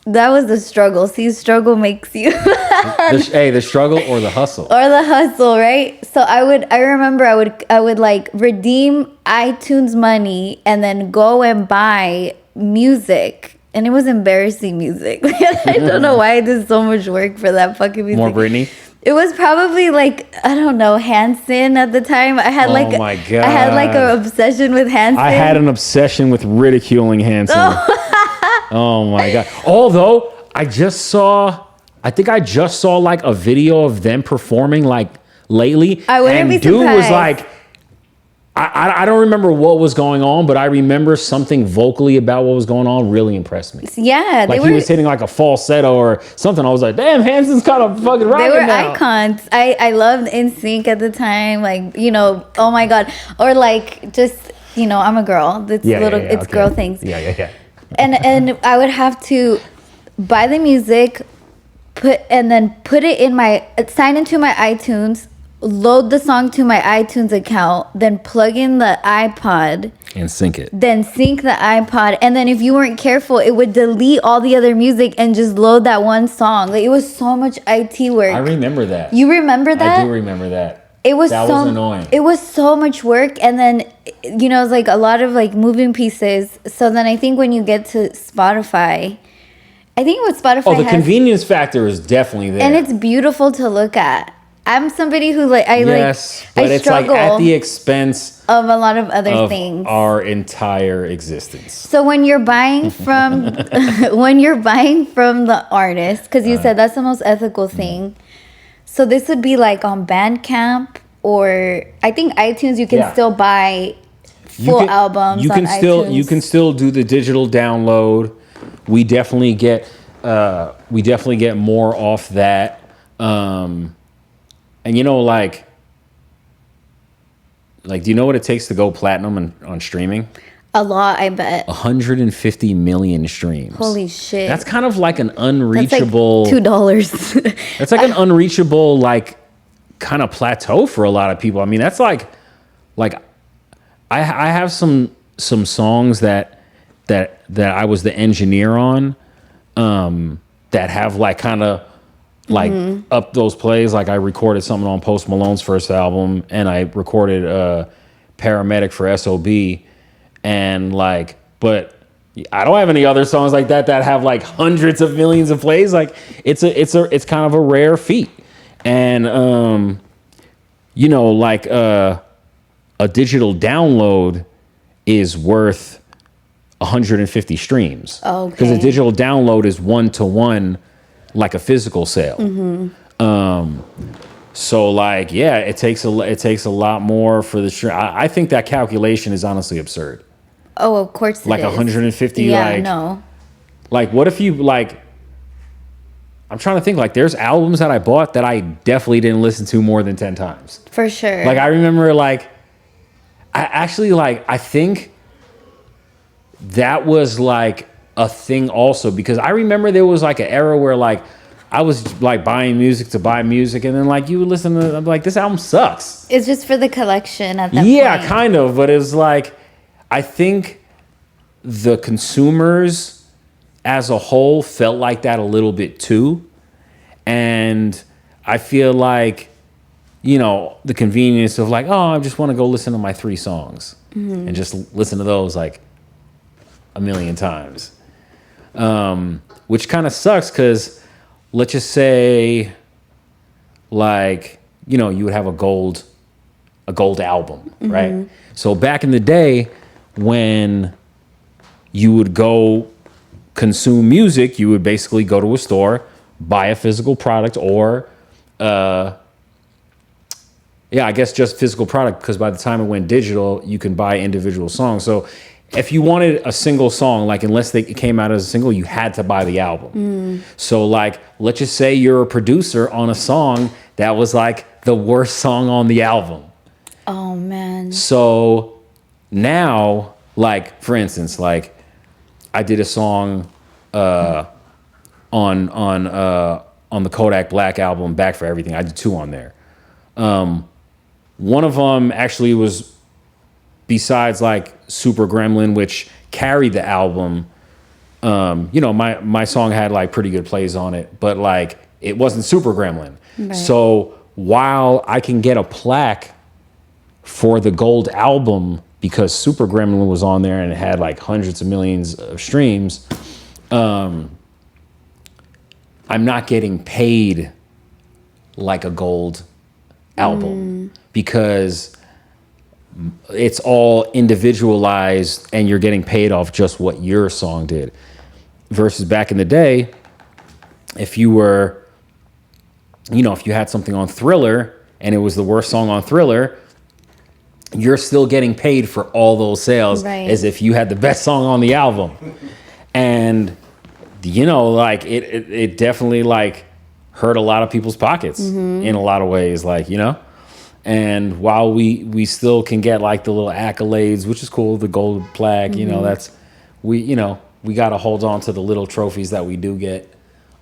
That was the struggle. See, struggle makes you. The struggle or the hustle. Or the hustle, right? So I remember I would like redeem iTunes money and then go and buy music. And it was embarrassing music. I don't know why I did so much work for that fucking music. More Britney? It was probably like, I don't know, Hanson at the time. I had like, oh my God. I had like an obsession with Hanson. I had an obsession with ridiculing Hanson. Oh my God. Although I think I just saw like a video of them performing like lately. I wouldn't be dude surprised. was like, I don't remember what was going on, but I remember something vocally about what was going on really impressed me. Yeah. Like he was hitting like a falsetto or something. I was like, damn, Hanson's kind of fucking rocking now. They were icons. I loved NSYNC at the time. Like, you know, oh my God. Or like, just, you know, I'm a girl. It's girl things. Yeah. And I would have to buy the music, sign into my iTunes, load the song to my iTunes account, then plug in the iPod and sync it. Then sync the iPod, and then if you weren't careful, it would delete all the other music and just load that one song. Like, it was so much IT work. I remember that. You remember that? I do remember that. That was annoying. It was so much work, and then, you know, it's like a lot of like moving pieces. So then I think when you get to Spotify, I think what Spotify the convenience factor is definitely there, and it's beautiful to look at. I'm somebody who but it's like at the expense of a lot of other things, our entire existence. So when you're buying from the artist, because you said that's the most ethical thing. So this would be like on Bandcamp or I think iTunes you can still buy full albums. You can on still iTunes. you can still do the digital download. We definitely get more off that. And you know, like do you know what it takes to go platinum on streaming? A lot, I bet. 150 million streams. Holy shit! That's kind of like an unreachable. That's like $2. That's like an unreachable like kind of plateau for a lot of people. I mean, that's like I have some songs that I was the engineer on, that have like kind of like up those plays. Like I recorded something on Post Malone's first album, and I recorded Paramedic for SOB, and like, but I don't have any other songs like that have like hundreds of millions of plays. Like it's kind of a rare feat, and you know, like a digital download is worth 150 streams. Okay. Because a digital download is 1-to-1 like a physical sale. So like, yeah, it takes a lot more for the stream. I think that calculation is honestly absurd. Oh, of course it like is. 150. Yeah, like, no. Like what if you like, I'm trying to think, like there's albums that I bought that I definitely didn't listen to more than 10 times. For sure. Like I remember like, I think that was like a thing also, because I remember there was like an era where like I was like buying music to buy music, and then like you would listen to, I'm like, this album sucks. It's just for the collection at that point. Yeah, kind of, but it's like, I think the consumers as a whole felt like that a little bit too. And I feel like, you know, the convenience of like, oh, I just want to go listen to my 3 songs and just listen to those like a million times. Which kind of sucks, because let's just say like, you know, you would have a gold album, right? So back in the day when you would go consume music, you would basically go to a store, buy a physical product, or I guess just physical product, because by the time it went digital, you can buy individual songs. So if you wanted a single song, like unless it came out as a single, you had to buy the album. So like, let's just say you're a producer on a song that was like the worst song on the album. Oh man. So now, like for instance, like I did a song on the Kodak Black album, Back for Everything. I did 2 on there. One of them actually was, besides like Super Gremlin, which carried the album, you know, my song had like pretty good plays on it, but like it wasn't Super Gremlin. Right. So while I can get a plaque for the gold album because Super Gremlin was on there and it had like hundreds of millions of streams, I'm not getting paid like a gold album because it's all individualized and you're getting paid off just what your song did. Versus back in the day, if you were, you know, if you had something on Thriller and it was the worst song on Thriller, you're still getting paid for all those sales as if you had the best song on the album. And, you know, like it definitely like hurt a lot of people's pockets in a lot of ways, like, you know. And while we still can get like the little accolades, which is cool, the gold plaque, you know, that's, we got to hold on to the little trophies that we do get.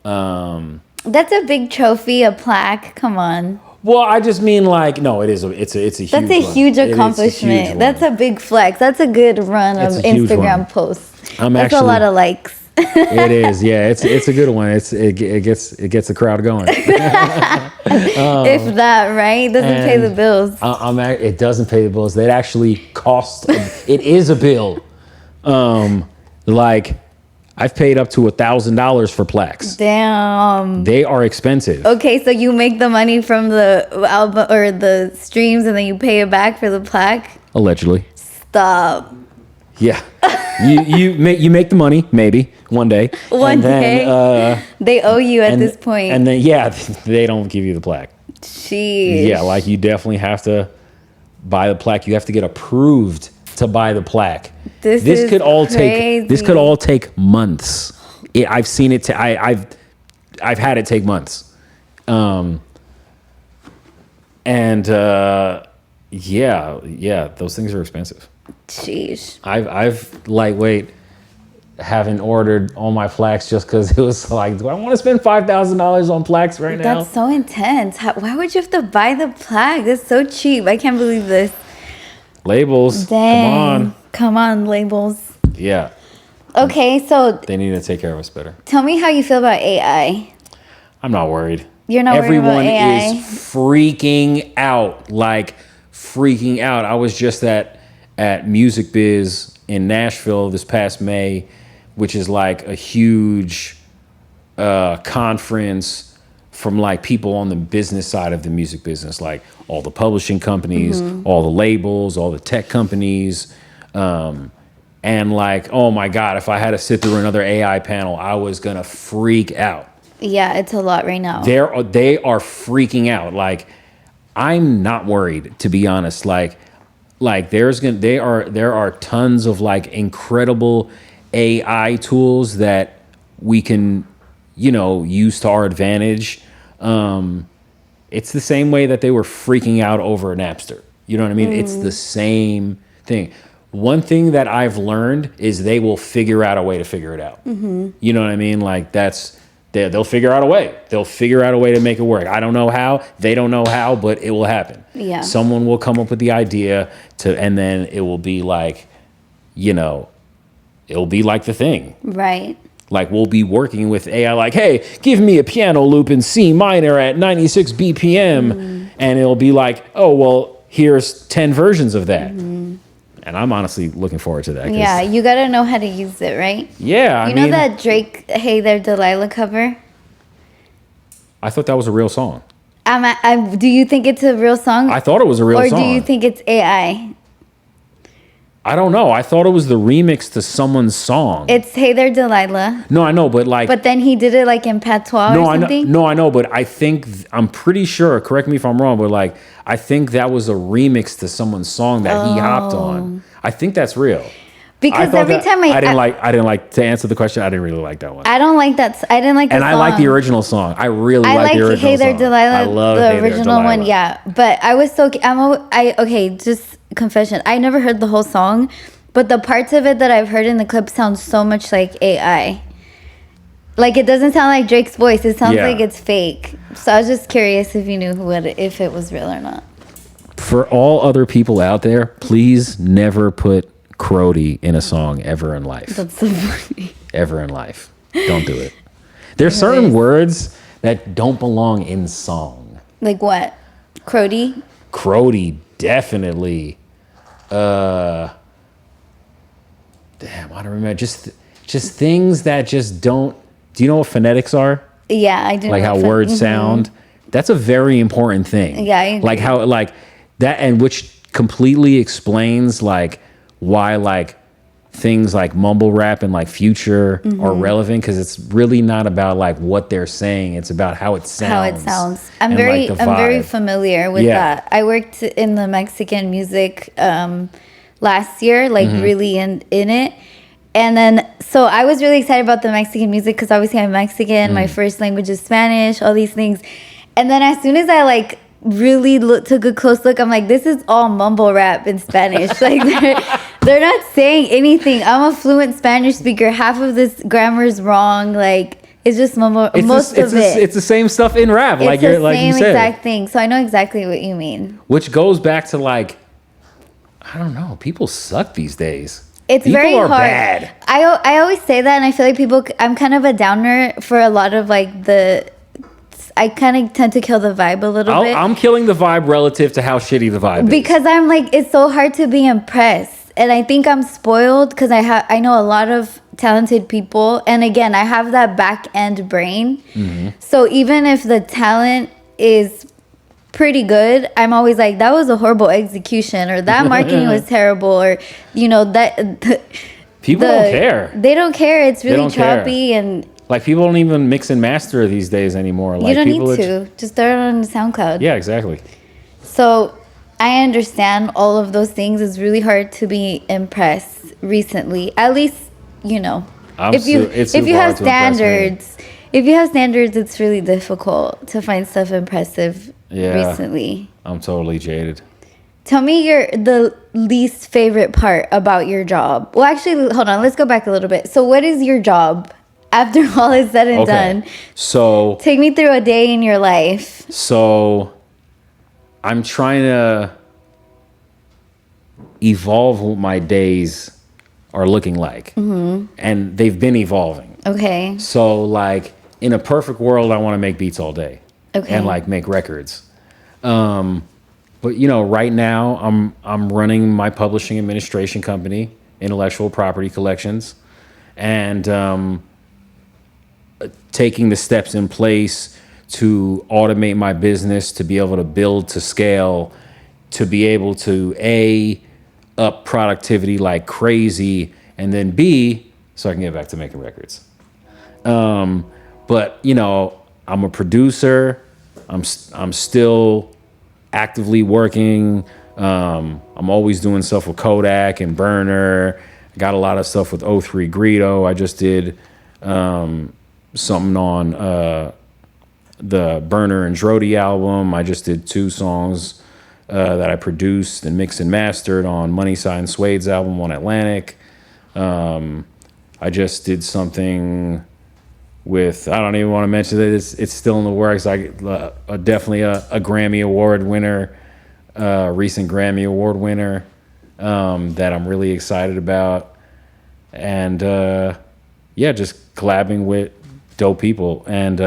That's a big trophy, a plaque. Come on. Well, I just mean like, no, it's a huge That's a huge accomplishment. That's a big flex. That's a good run of Instagram posts. That's a lot of likes. It is, yeah. It's a good one. It gets the crowd going. If that, right? Doesn't pay the bills. It doesn't pay the bills. It actually costs. It is a bill. Like I've paid up to $1,000 for plaques. Damn. They are expensive. Okay, so you make the money from the album or the streams, and then you pay it back for the plaque. Allegedly. Stop. Yeah. you make the money maybe one day. One day. They owe you at this point. And then they don't give you the plaque. Jeez. Yeah, like you definitely have to buy the plaque. You have to get approved to buy the plaque. This could all take months. I've seen it. I've had it take months. Yeah, those things are expensive. Jeez. I've lightweight haven't ordered all my plaques just because it was like, do I want to spend $5,000 on plaques right now? That's so intense. Why would you have to buy the plaque? That's so cheap. I can't believe this. Labels. Dang. Come on, labels. Yeah. Okay, so they need to take care of us better. Tell me how you feel about AI. I'm not worried. You're not worried about AI? Everyone is freaking out. Like, freaking out. I was just at Music Biz in Nashville this past May, which is like a huge conference from like people on the business side of the music business, like all the publishing companies, all the labels, all the tech companies. And like, oh my God, if I had to sit through another AI panel, I was going to freak out. Yeah, it's a lot right now. They are freaking out. Like, I'm not worried, to be honest. Like there are tons of like incredible AI tools that we can, use to our advantage. It's the same way that they were freaking out over Napster. You know what I mean? It's the same thing. One thing that I've learned is they will figure out a way to figure it out. You know what I mean? Like they'll figure out a way. They'll figure out a way to make it work. I don't know how. They don't know how, but it will happen. Yeah. Someone will come up with the idea and then it will be like, it'll be like the thing. Right. Like we'll be working with AI like, hey, give me a piano loop in C minor at 96 BPM. And it'll be like, oh, well, here's 10 versions of that. And I'm honestly looking forward to that. Yeah, you got to know how to use it, right? Yeah. You know that Drake, Hey There, Delilah cover? I thought that was a real song. Do you think it's a real song? I thought it was a real song. Or do you think it's AI? I don't know. I thought it was the remix to someone's song. It's Hey There, Delilah. No, I know, but like... But then he did it like in patois or something? I know, but I'm pretty sure, correct me if I'm wrong, but like, I think that was a remix to someone's song that he hopped on. I think that's real. Because every time I didn't like, to answer the question, I didn't really like that one. I don't like that. I didn't like the song. And I like the original song. I really like the original song. Hey There, Delilah. I love the original one, yeah. But I was okay, just confession. I never heard the whole song. But the parts of it that I've heard in the clip sound so much like AI. Like, it doesn't sound like Drake's voice. It sounds like it's fake. So I was just curious if you knew if it was real or not. For all other people out there, please never put Crody in a song ever in life. That's so funny. Ever in life. Don't do it. There's certain words that don't belong in song. Like what? Crody? Crody, definitely. Damn, I don't remember. Just things that just don't. Do you know what phonetics are? Yeah, I do. Like how words sound. That's a very important thing. Yeah, I agree. Like how that, and which completely explains like why like things like mumble rap and like Future are relevant, because it's really not about like what they're saying. It's about how it sounds. I'm very familiar with that. I worked in the Mexican music last year, like really in it. And then, so I was really excited about the Mexican music because obviously I'm Mexican. My first language is Spanish, all these things. And then as soon as I like really took a close look, I'm like, this is all mumble rap in Spanish. Like they're not saying anything. I'm a fluent Spanish speaker. Half of this grammar is wrong. Like it's just mumble. It's the same stuff in rap. It's the same exact thing. So I know exactly what you mean. Which goes back to like, I don't know. People suck these days. It's very hard. Bad. I always say that, and I feel like I'm kind of a downer for a lot of like I kind of tend to kill the vibe a little bit. I'm killing the vibe relative to how shitty the vibe is. Because I'm like, it's so hard to be impressed. And I think I'm spoiled because I know a lot of talented people. And again, I have that back end brain. So even if the talent is pretty good, I'm always like, that was a horrible execution, or that marketing was terrible, or that people don't care. They don't care. It's really choppy, and Like, people don't even mix and master these days anymore. Like, you don't people need to. Just throw it on SoundCloud. Yeah, exactly. So I understand all of those things. It's really hard to be impressed recently. At least, you know, if you have standards, it's really difficult to find stuff impressive recently. I'm totally jaded. Tell me the least favorite part about your job. Well, actually, hold on. Let's go back a little bit. So what is your job after all is said and done? So take me through a day in your life. So I'm trying to evolve what my days are looking like. Mm-hmm. And they've been evolving. Okay. So, like, in a perfect world, I want to make beats all day. Okay. And, like, make records. But, you know, right now I'm running my publishing administration company, Intellectual Property Collections, and taking the steps in place to automate my business, to be able to build to scale, to be able to up productivity like crazy, and then B, so I can get back to making records. But, you know, I'm a producer. I'm still actively working. I'm always doing stuff with Kodak and Burner. I got a lot of stuff with O3 Greedo. I just did something on the Burner and Drody album. I just did 2 songs that I produced and mixed and mastered on Moneyside and Suede's album on Atlantic. I just did something with, I don't even want to mention that it's still in the works. Definitely a Grammy Award winner, recent Grammy Award winner, that I'm really excited about. And just collabing with dope people. And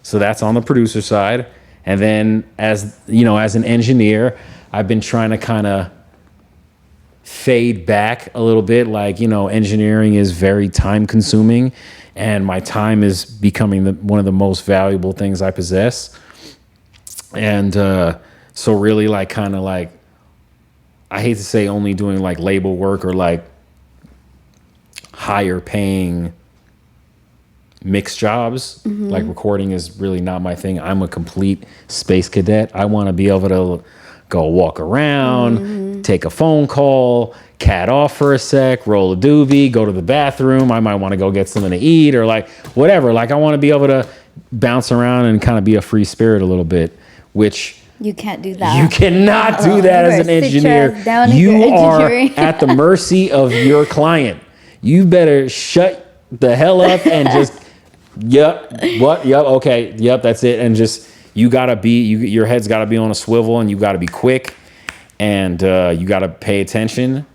so that's on the producer side. And then as an engineer, I've been trying to kind of fade back a little bit. Like, you know, engineering is very time consuming, and my time is becoming one of the most valuable things I possess. And so really, like, kind of like, I hate to say only doing like label work or like higher paying mix jobs. Mm-hmm. Like, recording is really not my thing. I'm a complete space cadet. I want to be able to go walk around, mm-hmm. take a phone call, cat off for a sec, roll a doobie, go to the bathroom. I might want to go get something to eat or like whatever. Like, I want to be able to bounce around and kind of be a free spirit a little bit, which you can't do that. You cannot do that as an engineer. You are at the mercy of your client. You better shut the hell up and just okay, that's it. And just, you gotta be, your head's gotta be on a swivel, and you gotta be quick, and you gotta pay attention,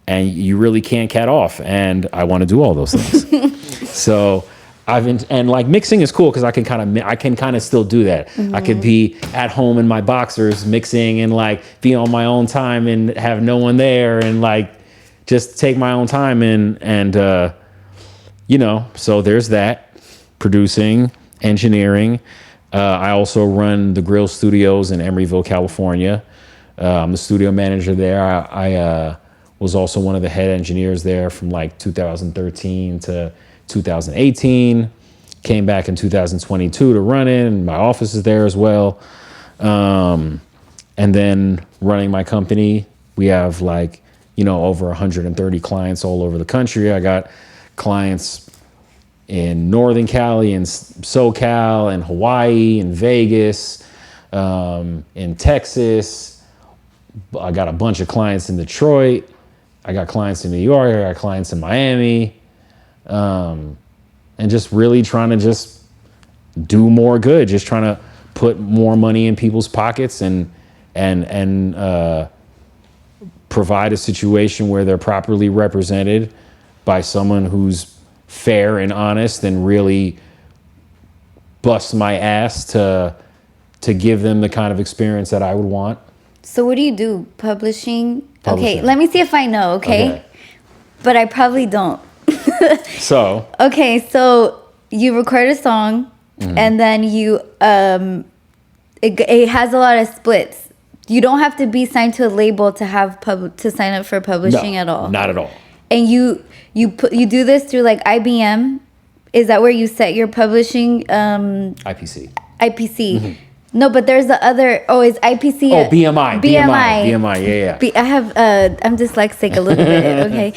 and you really can't cat off. And I want to do all those things. So and like, mixing is cool because I can kind of still do that. Mm-hmm. I could be at home in my boxers mixing and like be on my own time and have no one there, and like just take my own time and so there's that. Producing, engineering. I also run the Grill Studios in Emeryville, California. I'm the studio manager there. I was also one of the head engineers there from like 2013 to 2018. Came back in 2022 to run it, and my office is there as well. And then running my company, we have like, over 130 clients all over the country. I got clients in Northern Cali, in SoCal, in Hawaii, in Vegas, in Texas. I got a bunch of clients in Detroit. I got clients in New York. I got clients in Miami. And just really trying to just do more good, just trying to put more money in people's pockets and provide a situation where they're properly represented by someone who's fair and honest and really busts my ass to give them the kind of experience that I would want. So what do you do? Publishing? Okay, let me see if I know, okay? But I probably don't. So. Okay, so you record a song, mm-hmm. and then you it has a lot of splits. You don't have to be signed to a label to sign up for publishing at all. Not at all. And you do this through like IBM, Is that where you set your publishing? IPC. IPC. Mm-hmm. No, but there's the other. Oh, is IPC? Oh, BMI. BMI. Yeah. I have. I'm dyslexic a little bit. Okay.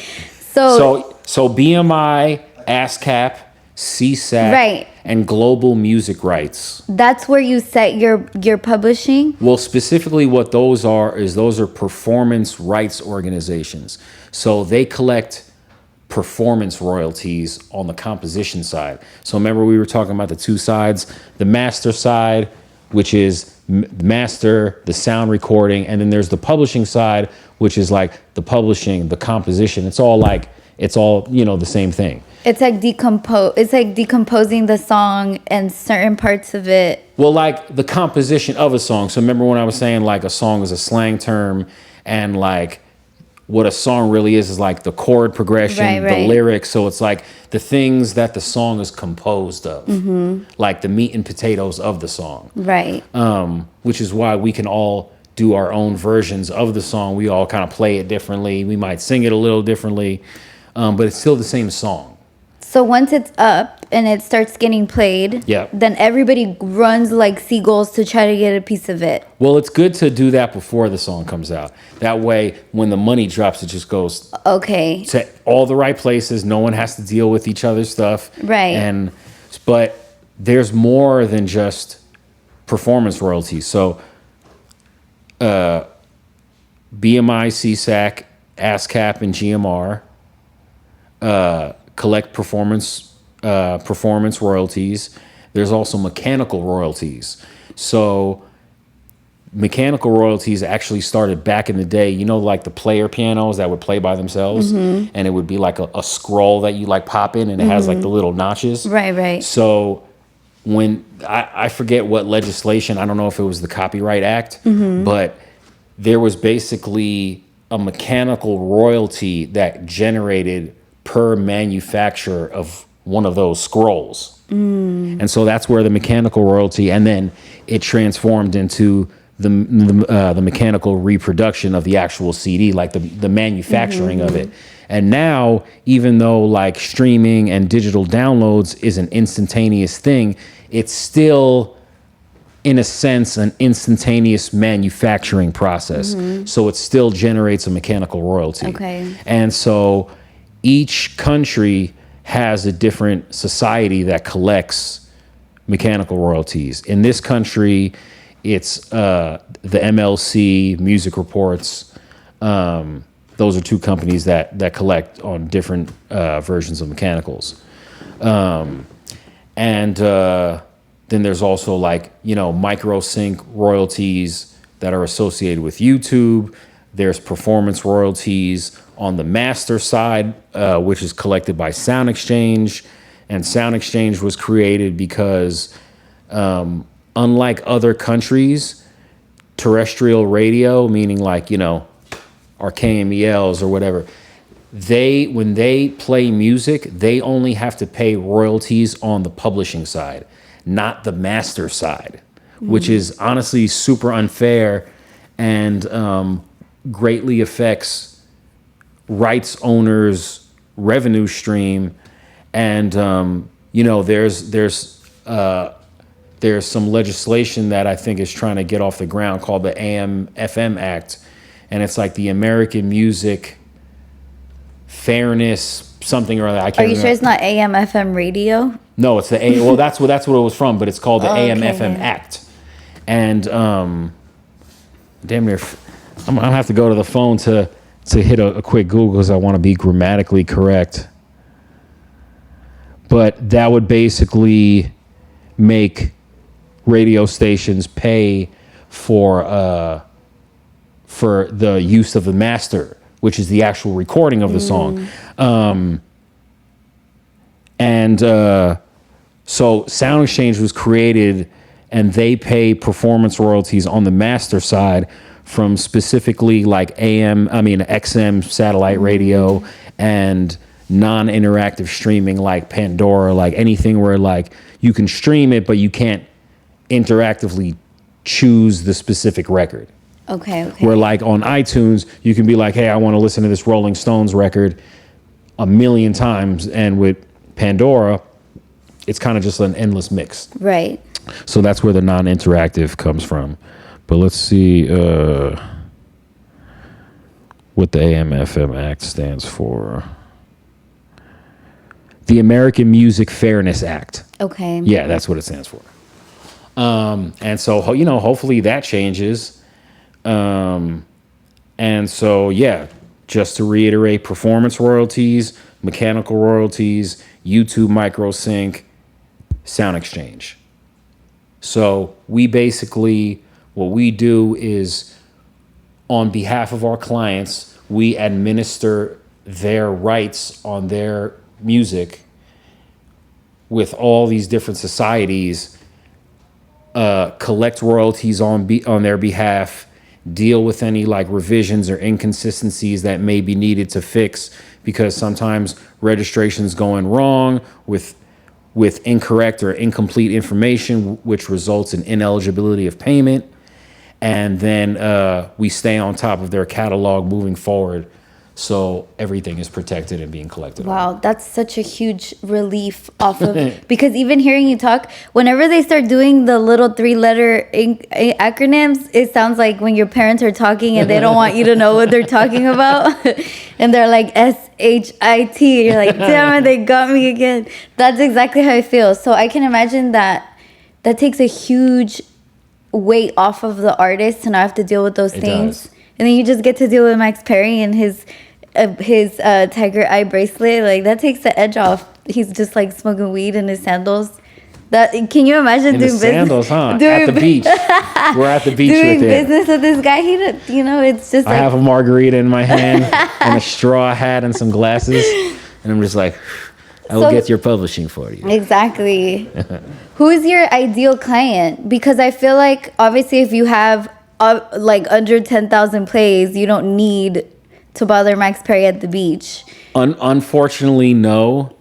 So BMI, ASCAP, CSAC, right, and Global Music Rights. That's where you set your publishing? Well, specifically what those are performance rights organizations. So they collect performance royalties on the composition side. So remember we were talking about the two sides, the master side, which is master, the sound recording, and then there's the publishing side, which is like the publishing, the composition. It's all, the same thing. It's like decomposing the song and certain parts of it. Well, like the composition of a song. So remember when I was saying like a song is a slang term, and like what a song really is like the chord progression, the lyrics. So it's like the things that the song is composed of, like the meat and potatoes of the song. Right. Which is why we can all do our own versions of the song. We all kind of play it differently. We might sing it a little differently, but it's still the same song. So once it's up and it starts getting played, then everybody runs like seagulls to try to get a piece of it. Well, it's good to do that before the song comes out. That way, when the money drops, it just goes to all the right places. No one has to deal with each other's stuff. Right. But there's more than just performance royalties. So BMI, CSAC, ASCAP, and GMR collect performance royalties. There's also mechanical royalties. So mechanical royalties actually started back in the day, like the player pianos that would play by themselves, and it would be like a scroll that you like pop in, and it has like the little notches. Right. So when I forget what legislation, I don't know if it was the Copyright Act, but there was basically a mechanical royalty that generated per manufacturer of one of those scrolls. And so that's where the mechanical royalty, and then it transformed into the mechanical reproduction of the actual CD, like the manufacturing of it. And now, even though like streaming and digital downloads is an instantaneous thing, it's still, in a sense, an instantaneous manufacturing process. So it still generates a mechanical royalty. Okay. And so each country has a different society that collects mechanical royalties. In this country, it's the MLC, Music Reports. Those are two companies that collect on different versions of mechanicals. And then there's also like, micro sync royalties that are associated with YouTube. There's performance royalties on the master side, which is collected by Sound Exchange. And Sound Exchange was created because unlike other countries, terrestrial radio, meaning like, our KMELs or whatever, when they play music, they only have to pay royalties on the publishing side, not the master side, which is honestly super unfair and greatly affects rights owners' revenue stream. And there's some legislation that I think is trying to get off the ground called the AM/FM Act, and it's like the American Music Fairness something or other. I can't. Are you sure it's not AM/FM radio? No, it's the A. Well, that's what it was from, but it's called the AM/FM Act. And damn near, I'm gonna have to go to the phone to hit a quick Google because I want to be grammatically correct. But that would basically make radio stations pay for the use of the master, which is the actual recording of the song. So Sound Exchange was created, and they pay performance royalties on the master side from specifically like XM satellite radio and non-interactive streaming like Pandora, like anything where like you can stream it, but you can't interactively choose the specific record. Okay. Where like on iTunes, you can be like, hey, I want to listen to this Rolling Stones record 1,000,000 times. And with Pandora, it's kind of just an endless mix. Right. So that's where the non-interactive comes from. But let's see what the AM/FM Act stands for. The American Music Fairness Act. Okay. Yeah, that's what it stands for. And so, you know, hopefully that changes. And so, yeah, just to reiterate, performance royalties, mechanical royalties, YouTube micro sync, sound exchange. So we basically, what we do is on behalf of our clients, we administer their rights on their music with all these different societies, collect royalties on their behalf, deal with any like revisions or inconsistencies that may be needed to fix, because sometimes registration's going wrong with incorrect or incomplete information, which results in ineligibility of payment. And then we stay on top of their catalog moving forward, so everything is protected and being collected. Wow, that's such a huge relief off of, because even hearing you talk, whenever they start doing the little 3-letter acronyms, it sounds like when your parents are talking and they don't want you to know what they're talking about. And they're like SHIT. You're like, damn it, they got me again. That's exactly how I feel. So I can imagine that takes a huge weight off of the artist to not have to deal with those things. Does. And then you just get to deal with Max Perry and his tiger eye bracelet. Like, that takes the edge off. He's just like smoking weed in his sandals. That, can you imagine in doing the sandals, business? At the beach. We're at the beach doing with business with this guy. It's just. I have a margarita in my hand and a straw hat and some glasses, and I'm just like, I will get your publishing for you. Exactly. Who is your ideal client? Because I feel like obviously if you have like under 10,000 plays, you don't need to bother Max Perry at the beach. Unfortunately, no.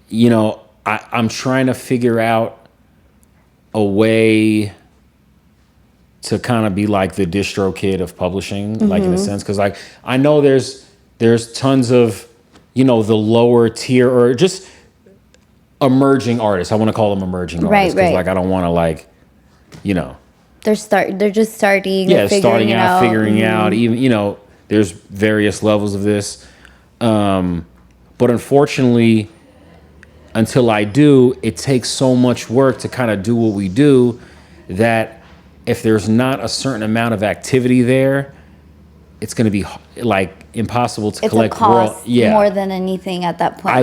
You know, I'm trying to figure out a way to kind of be like the distro kid of publishing, like in a sense, because like I know there's tons of, you know, the lower tier or just emerging artists. I want to call them emerging artists because like I don't want to like, you know. They're just starting. Yeah, starting out, figuring out. Even, you know, there's various levels of this. But unfortunately, until I do, it takes so much work to kind of do what we do that if there's not a certain amount of activity there, it's going to be like impossible to collect. It's a cost more than anything at that point.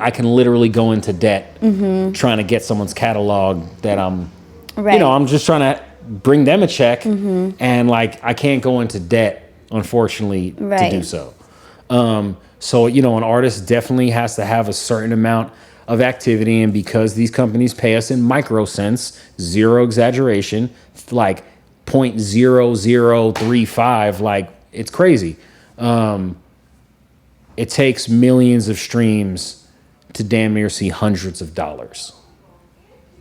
I can literally go into debt trying to get someone's catalog that I'm, you know, I'm just trying to bring them a check, and like I can't go into debt, unfortunately, to do so. So, you know, an artist definitely has to have a certain amount of activity, and because these companies pay us in micro cents, zero exaggeration, like 0.0035, like it's crazy. It takes millions of streams to damn near see hundreds of dollars.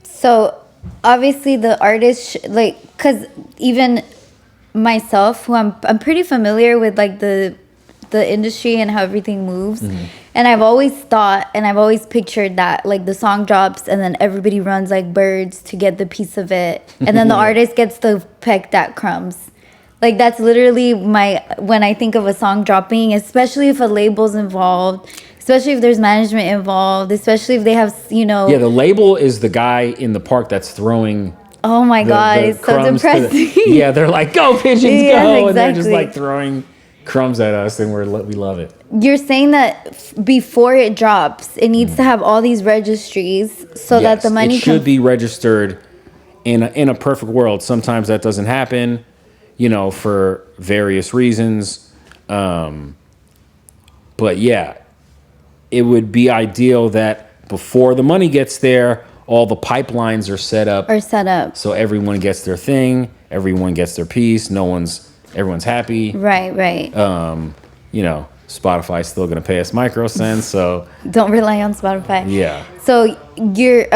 So obviously the artist like, because even myself, who I'm pretty familiar with like the industry and how everything moves, and I've always thought and I've always pictured that like the song drops and then everybody runs like birds to get the piece of it, and then the artist gets to peck that crumbs. Like that's literally when I think of a song dropping, especially if a label's involved, especially if there's management involved, especially if they have, you know. Yeah, the label is the guy in the park that's throwing. Oh my God, it's so depressing. Yeah, they're like, go pigeons, go. Exactly. And they're just like throwing crumbs at us, and we love it. You're saying that before it drops, it needs to have all these registries so that the money it should be registered in a perfect world. Sometimes that doesn't happen, you know, for various reasons. But yeah, it would be ideal that before the money gets there, all the pipelines are set up. So everyone gets their thing, everyone gets their piece, everyone's happy. Right. You know, Spotify's still gonna pay us micro cents, so don't rely on Spotify. Yeah. So you're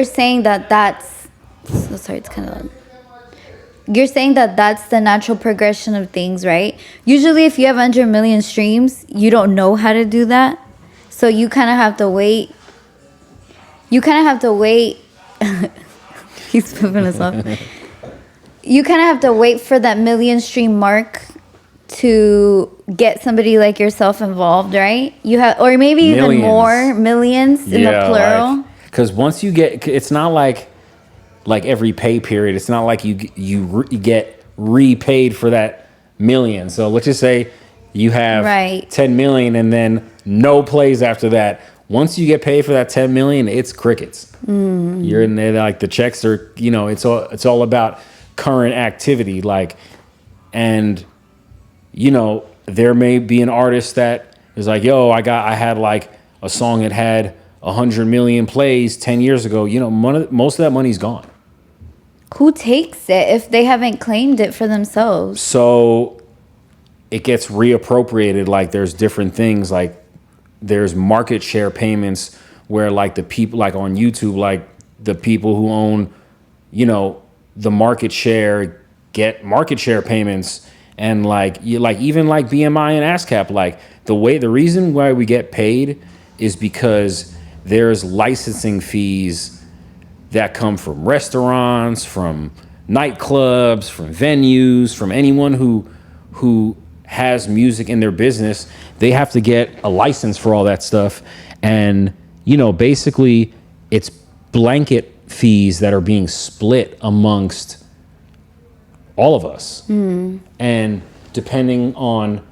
saying that's so sorry, it's kind of loud. You're saying that that's the natural progression of things, right? Usually if you have 100 million streams, you don't know how to do that. So you kind of have to wait you kind of have to wait. He's flipping us off. You kind of have to wait for that million stream mark to get somebody like yourself involved, right? You have, or maybe even more millions in the plural. Because once you get, it's not like every pay period. It's not like you get repaid for that million. So let's just say you have 10 million and then no plays after that. Once you get paid for that 10 million, it's crickets. You're in there, like the checks are, it's all about current activity. And there may be an artist that is like, yo, I had like a song that had 100 million plays 10 years ago. Most of that money's gone. Who takes it if they haven't claimed it for themselves? So it gets reappropriated. Like there's different things, like there's market share payments where like the people, like on YouTube, like the people who own, the market share get market share payments. And even like BMI and ASCAP, like the reason why we get paid is because there's licensing fees that come from restaurants, from nightclubs, from venues, from anyone who has music in their business. They have to get a license for all that stuff. And, basically it's blanket fees that are being split amongst all of us. And depending on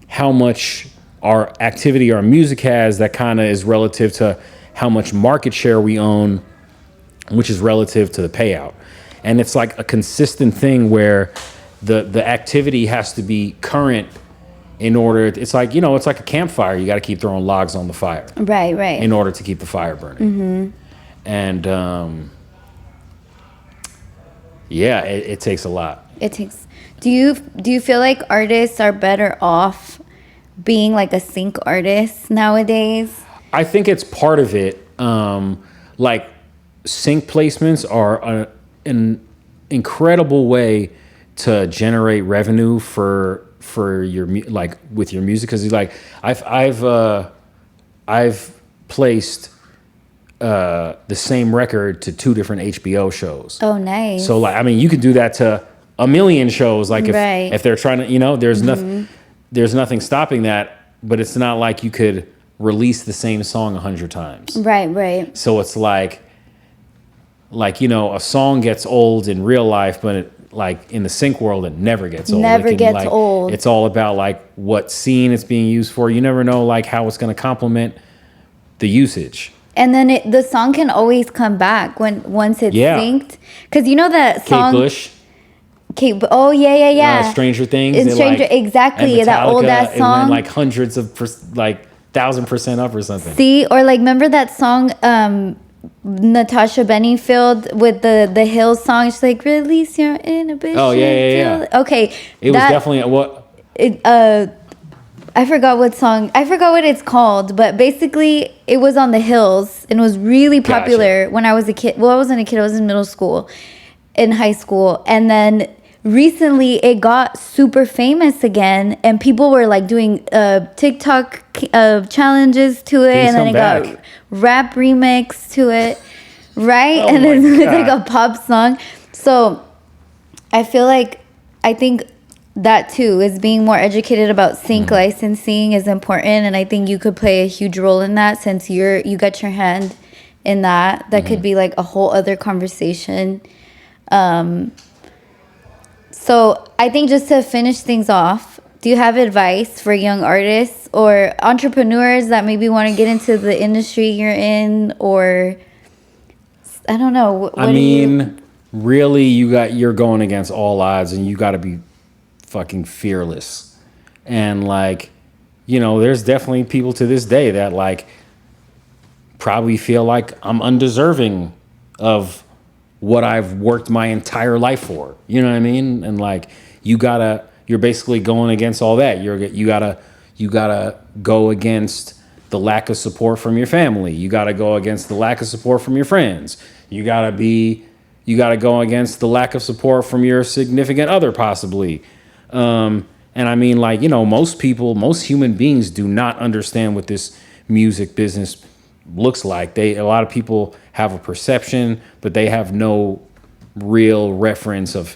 how much our activity, our music has, that kind of is relative to how much market share we own, which is relative to the payout. And it's like a consistent thing where the activity has to be current in order. It's like, it's like a campfire. You got to keep throwing logs on the fire. Right. In order to keep the fire burning. And it takes a lot. It takes. Do you feel like artists are better off being like a sync artist nowadays? I think it's part of it. Like sync placements are an incredible way to generate revenue for your with your music, because like I've placed the same record to 2 different HBO shows. Oh, nice. So you could do that to a million shows. Like if they're trying to, there's nothing stopping that, but it's not like you could release the same song 100 times. Right. So it's like a song gets old in real life, but in the sync world, it never gets old. Old. It's all about what scene it's being used for. You never know how it's going to complement the usage. And then the song can always come back once it's synced. Because that song... Kate Bush. Oh, yeah. Stranger Things. Exactly. That old-ass song. It went hundreds of... 1,000% up or something. See? Or remember that song... Natasha Bedingfield with the Hills song. She's like, release your inhibition. Oh, yeah. Okay. It was definitely what... I forgot what song. I forgot what it's called, but basically it was on the Hills and was really popular when I was a kid. Well, I wasn't a kid. I was in middle school, in high school. And then recently it got super famous again, and people were doing TikTok challenges to it. And then it got rap remix to it, right? Oh, and it's like a pop song. So I think that too is being more educated about sync licensing is important, and I think you could play a huge role in that since you got your hand in that. That could be a whole other conversation. So I think just to finish things off, do you have advice for young artists or entrepreneurs that maybe want to get into the industry you're in, or I don't know? Really, you're going against all odds, and you got to be fucking fearless. And there's definitely people to this day that probably feel like I'm undeserving of what I've worked my entire life for. You know what I mean? And you're basically going against all that. You gotta go against the lack of support from your family. You gotta go against the lack of support from your friends. You gotta go against the lack of support from your significant other, possibly. And most human beings do not understand what this music business looks like. A lot of people have a perception, but they have no real reference of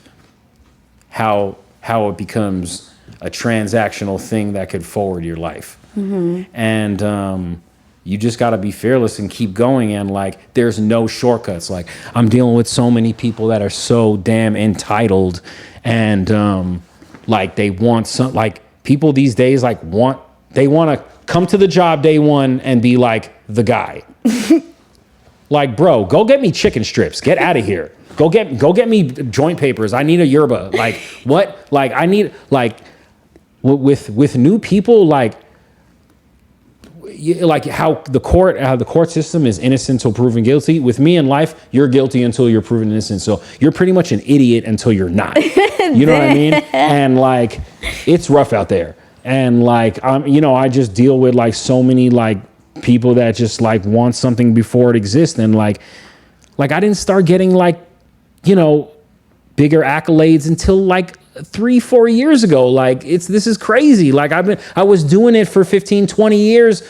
how it becomes a transactional thing that could forward your life. And you just got to be fearless and keep going. And like, there's no shortcuts. Like, I'm dealing with so many people that are so damn entitled, and like they want some, like people these days like they want to come to the job day one and be like the guy. Like, bro, go get me chicken strips. Get out of here. Go get me joint papers. I need a yerba. Like, what? Like, I need, like, with new people, like how the court system is innocent until proven guilty. With me in life, you're guilty until you're proven innocent. So you're pretty much an idiot until you're not. You know what I mean? And like, it's rough out there. And like, I just deal with like so many like people that just like want something before it exists. And like I didn't start getting like, bigger accolades until like 3-4 years ago. Like this is crazy. Like I was doing it for 15-20 years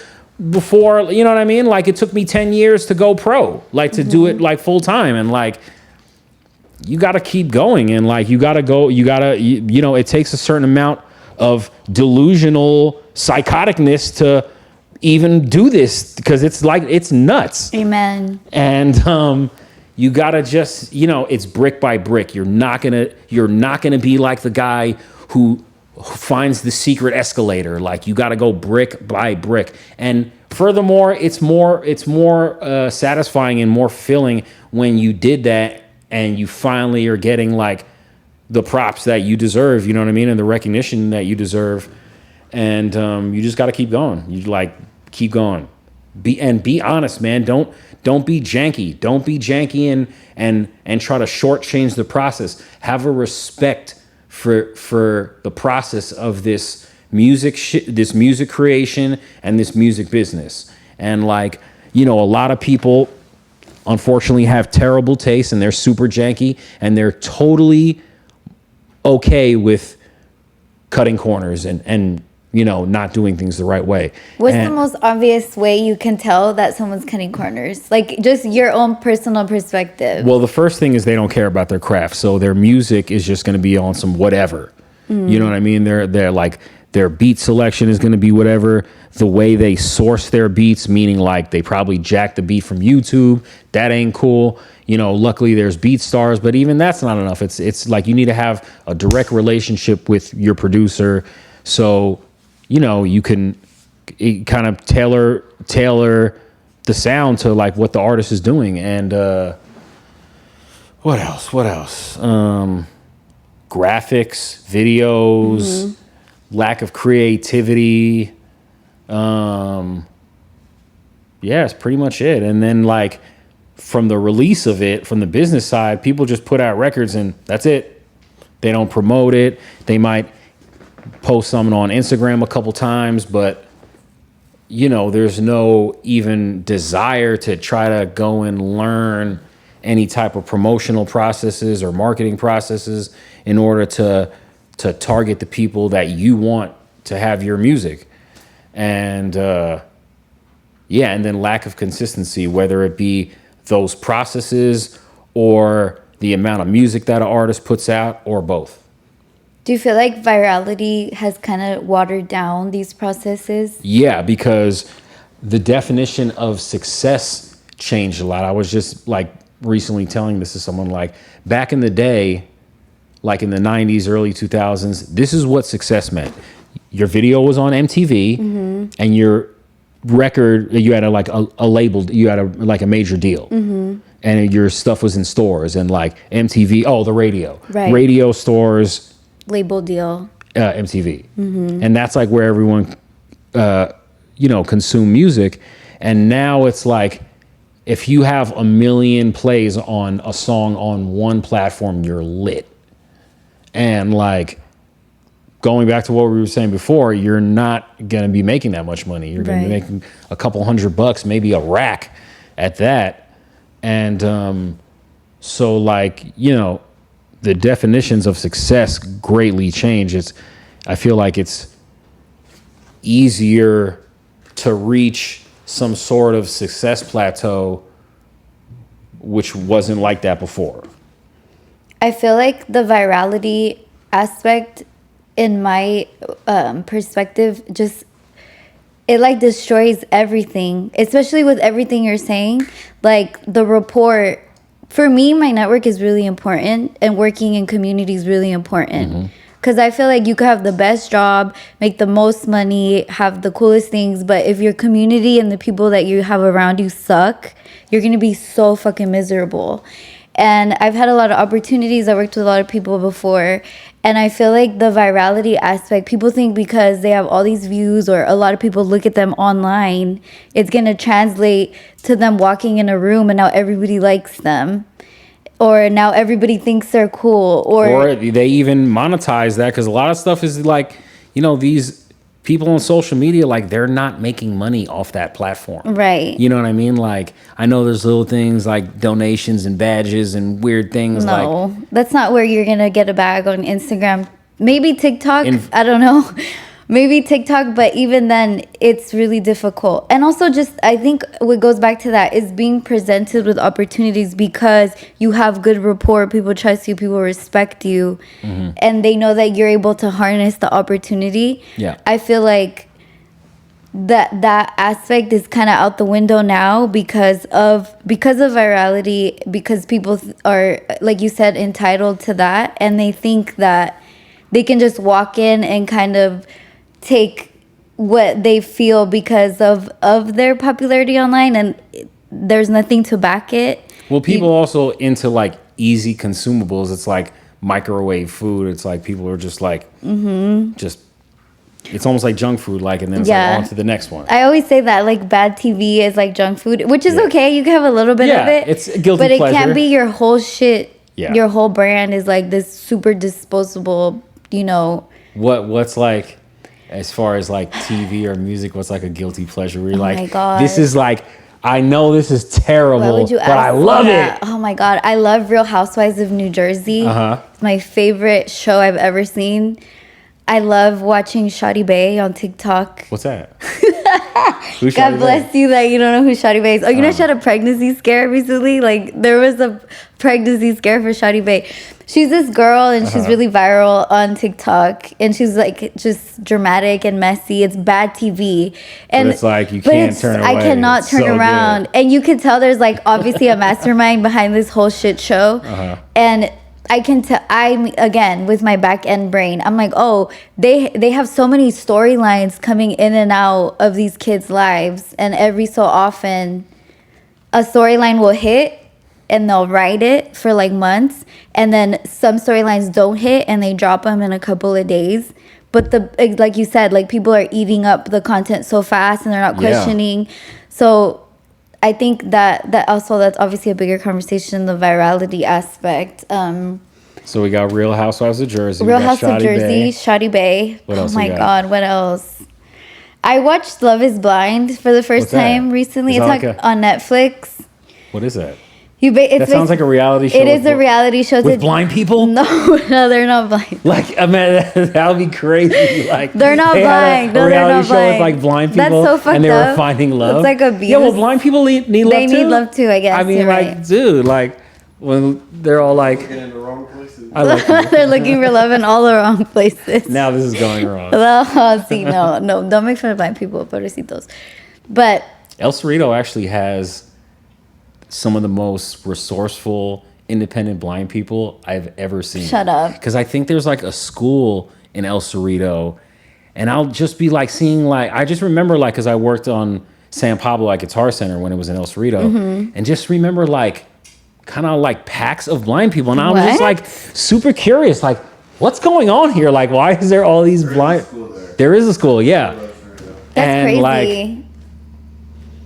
before, you know what I mean? Like it took me 10 years to go pro, like to do it like full time. And like, you got to keep going, and like, it takes a certain amount of delusional psychoticness to even do this, because it's like, it's nuts. Amen. And, you gotta just, it's brick by brick. You're not gonna be like the guy who finds the secret escalator. Like, you gotta go brick by brick. And furthermore, it's more satisfying and more fulfilling when you did that and you finally are getting like the props that you deserve. You know what I mean? And the recognition that you deserve. And you just gotta keep going. You like keep going. Be honest, man. Don't be janky. Don't be janky and try to shortchange the process. Have a respect for the process of this music creation and this music business. And like, a lot of people unfortunately have terrible taste and they're super janky and they're totally okay with cutting corners and not doing things the right way. What's the most obvious way you can tell that someone's cutting corners? Like, just your own personal perspective. Well, the first thing is they don't care about their craft. So their music is just going to be on some whatever. You know what I mean? They're like, their beat selection is going to be whatever. The way they source their beats, meaning like they probably jack the beat from YouTube. That ain't cool. Luckily there's BeatStars, but even that's not enough. It's like you need to have a direct relationship with your producer. So you can kind of tailor the sound to like what the artist is doing. And what else? Graphics, videos, lack of creativity. It's pretty much it. And then like from the release of it, from the business side, people just put out records and that's it. They don't promote it. They might post something on Instagram a couple times, but there's no even desire to try to go and learn any type of promotional processes or marketing processes in order to target the people that you want to have your music. And and then lack of consistency, whether it be those processes or the amount of music that an artist puts out, or both. Do you feel like virality has kind of watered down these processes? Yeah, because the definition of success changed a lot. I was just like recently telling this to someone, like back in the day, like in the 90s, early 2000s, this is what success meant. Your video was on MTV and your record, you had a label, you had a major deal. And your stuff was in stores and like MTV, the radio. Right. Radio stores. Label deal. MTV. And that's like where everyone, consumed music. And now it's like, if you have 1 million plays on a song on one platform, you're lit. And like, going back to what we were saying before, you're not going to be making that much money. You're going to be making a couple $100, maybe a rack at that. And so like, the definitions of success greatly change. I feel like it's easier to reach some sort of success plateau, which wasn't like that before. I feel like the virality aspect, in my perspective, just it like destroys everything, especially with everything you're saying. Like the report, for me, my network is really important, and working in community is really important. Because I feel like you could have the best job, make the most money, have the coolest things, but if your community and the people that you have around you suck, you're going to be so fucking miserable. And I've had a lot of opportunities. I worked with a lot of people before. And I feel like the virality aspect, people think because they have all these views or a lot of people look at them online, it's going to translate to them walking in a room and now everybody likes them. Or now everybody thinks they're cool. Or they even monetize that, because a lot of stuff is like, these people on social media, like, they're not making money off that platform. Right. You know what I mean? Like, I know there's little things like donations and badges and weird things. No, that's not where you're going to get a bag on Instagram. Maybe TikTok. I don't know. Maybe TikTok, but even then, it's really difficult. And also just, I think what goes back to that is being presented with opportunities because you have good rapport, people trust you, people respect you, and they know that you're able to harness the opportunity. Yeah. I feel like that aspect is kind of out the window now because of virality, because people are, like you said, entitled to that, and they think that they can just walk in and kind of take what they feel because of their popularity online, and there's nothing to back it. Well, people also into like easy consumables. It's like microwave food. It's like people are just like, just, it's almost like junk food, like, and then it's like on to the next one. I always say that, like, bad TV is like junk food, which is okay. You can have a little bit of it. It's a guilty but pleasure. It can't be your whole shit. Yeah. Your whole brand is like this super disposable, What's like, as far as like TV or music, what's like a guilty pleasure where you're my God. This is like, I know this is terrible, but I love it. Oh my God. I love Real Housewives of New Jersey. It's my favorite show I've ever seen. I love watching Shawty Bae on TikTok. What's that? God bless you that you don't know who Shawty Bae is. Oh, you know she had a pregnancy scare recently? Like, there was a pregnancy scare for Shawty Bae. She's this girl, and she's really viral on TikTok. And she's, like, just dramatic and messy. It's bad TV. And but it's like, you can't turn away. I cannot turn around. Good. And you can tell there's, like, obviously a mastermind behind this whole shit show. And I can tell, again, with my back end brain, I'm like, oh, they have so many storylines coming in and out of these kids' lives. And every so often, a storyline will hit and they'll write it for like months. And then some storylines don't hit and they drop them in a couple of days. But like you said, like, people are eating up the content so fast and they're not questioning. So I think that also, that's obviously a bigger conversation, the virality aspect. So we got Real Housewives of Jersey. Real House of Jersey, Shawty Bae. What else? Oh my God, what else? I watched Love is Blind for the first time recently. It's like on Netflix. What is that? That sounds like a reality show. It is a reality show with blind people. No, they're not blind. Like, I mean, that would be crazy. Like, they're not blind. No, they're not blind. Show with like blind people. That's so fucked up. And they were finding love. It's like abuse. Yeah, well, blind people need love too. They need love too, I guess. I mean, like, dude, like, when they're all like, looking in the wrong places. I love you. They're looking for love in all the wrong places. Now this is going wrong. Well, see, no, don't make fun of blind people, pobrecitos. But El Cerrito actually has some of the most resourceful, independent blind people I've ever seen. Shut up. Because I think there's like a school in El Cerrito, and I'll just be like seeing, like, I just remember, like, because I worked on San Pablo at Guitar Center when it was in El Cerrito, and just remember, like, kind of like packs of blind people, and I was just like super curious, like, what's going on here? Like, why is there all these blind? There is a school, yeah. That's crazy. Like,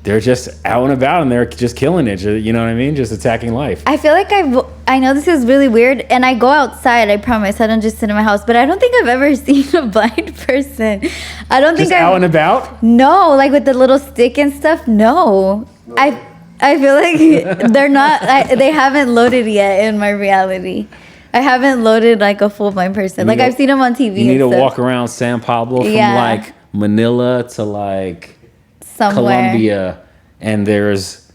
they're just out and about and they're just killing it. You know what I mean? Just attacking life. I feel like I know this is really weird, and I go outside, I promise. I don't just sit in my house, but I don't think I've ever seen a blind person. I don't think out and about? No, like with the little stick and stuff. No. I feel like they're not, they haven't loaded yet in my reality. I haven't loaded like a full blind person. Like, I've seen them on TV. You need to walk around San Pablo from like Manila to like somewhere. Columbia, and there's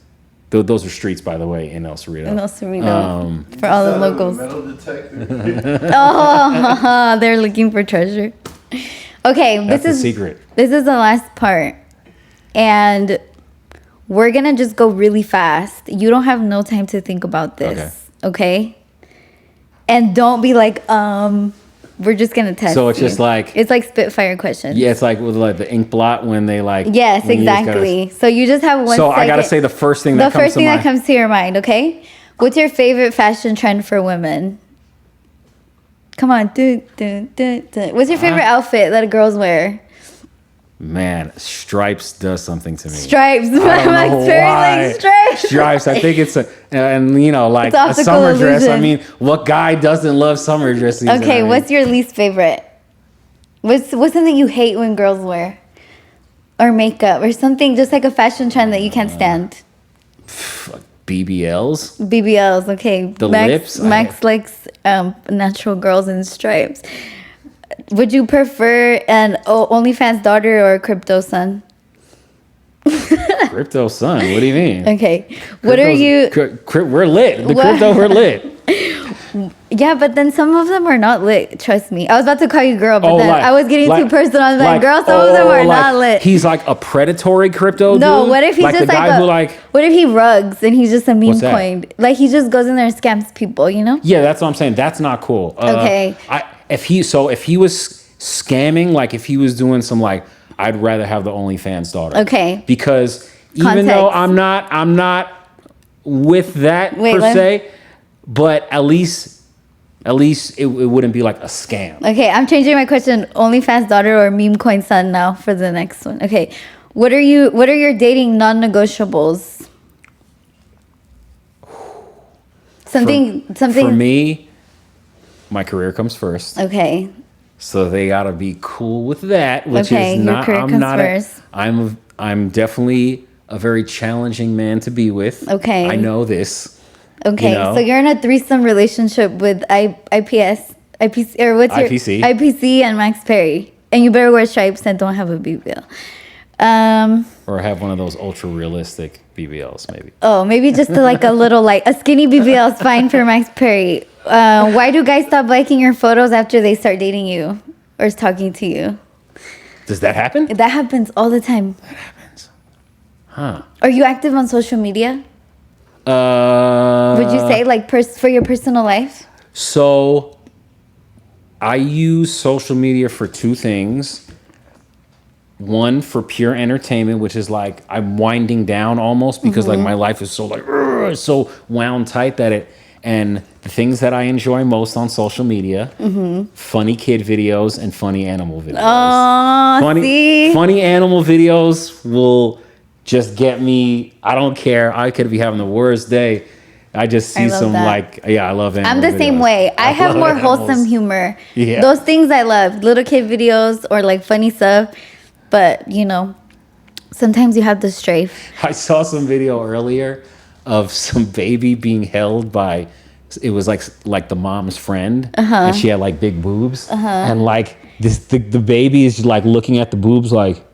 those are streets, by the way, in El Cerrito. In El Cerrito, for all the locals. Metal detector. Oh, they're looking for treasure. Okay, That's the secret. This is the last part, and we're gonna just go really fast. You don't have no time to think about this, okay? And don't be like, we're just gonna test. So it's you. just like it's like spitfire questions. Yeah, it's like with like the ink blot when they like. Yes, exactly. So you just have one. So second. I gotta say the first thing that comes to your mind. Okay, what's your favorite fashion trend for women? Come on, What's your favorite outfit that girls wear? Man, stripes does something to me. Stripes. I don't know why. Stripes. Stripes. I think it's like a summer dress. I mean, what guy doesn't love summer dresses? Okay, what's your least favorite? What's something you hate when girls wear? Or makeup or something, just like a fashion trend that you can't stand. BBLs. BBLs, okay. The lips. Max likes natural girls in stripes. Would you prefer an OnlyFans daughter or a crypto son? Crypto son? What do you mean? Okay. What are you? We're lit. Crypto, we're lit. Yeah, but then some of them are not lit. Trust me. I was about to call you girl, but then I was getting too personal. I was like, girl, some of them are not lit. He's like a predatory crypto dude? No, what if he's just what if he rugs and he's just a meme coin? Like he just goes in there and scams people, you know? Yeah, that's what I'm saying. That's not cool. Okay. If he was scamming, like if he was doing some like, I'd rather have the OnlyFans daughter. Okay. Because even though I'm not with that per se, but at least it wouldn't be like a scam. Okay, I'm changing my question. OnlyFans daughter or meme coin son now for the next one. Okay. What are your dating non-negotiables? Something for me, my career comes first. Okay. So they gotta be cool with that, which is not. Your career comes first. I'm definitely a very challenging man to be with. Okay. I know this. Okay, so you're in a threesome relationship with IPC and Max Perry, and you better wear stripes and don't have a BBL. Or have one of those ultra realistic BBLs, maybe. Oh, maybe just a skinny BBL is fine for Max Perry. Why do guys stop liking your photos after they start dating you or talking to you? Does that happen? That happens all the time. That happens. Huh. Are you active on social media? Would you say for your personal life? So I use social media for two things. One, for pure entertainment, which is like I'm winding down almost because like my life is so so wound tight and the things that I enjoy most on social media, funny kid videos and funny animal videos. Oh, funny animal videos will just get me. I don't care. I could be having the worst day. I just see some that. I love animal I'm the videos. same way. I have more wholesome humor. Yeah. Those things I love. Little kid videos or like funny stuff. But, sometimes you have to strafe. I saw some video earlier of some baby being held by, it was like the mom's friend. And she had like big boobs. And like the baby is like looking at the boobs like,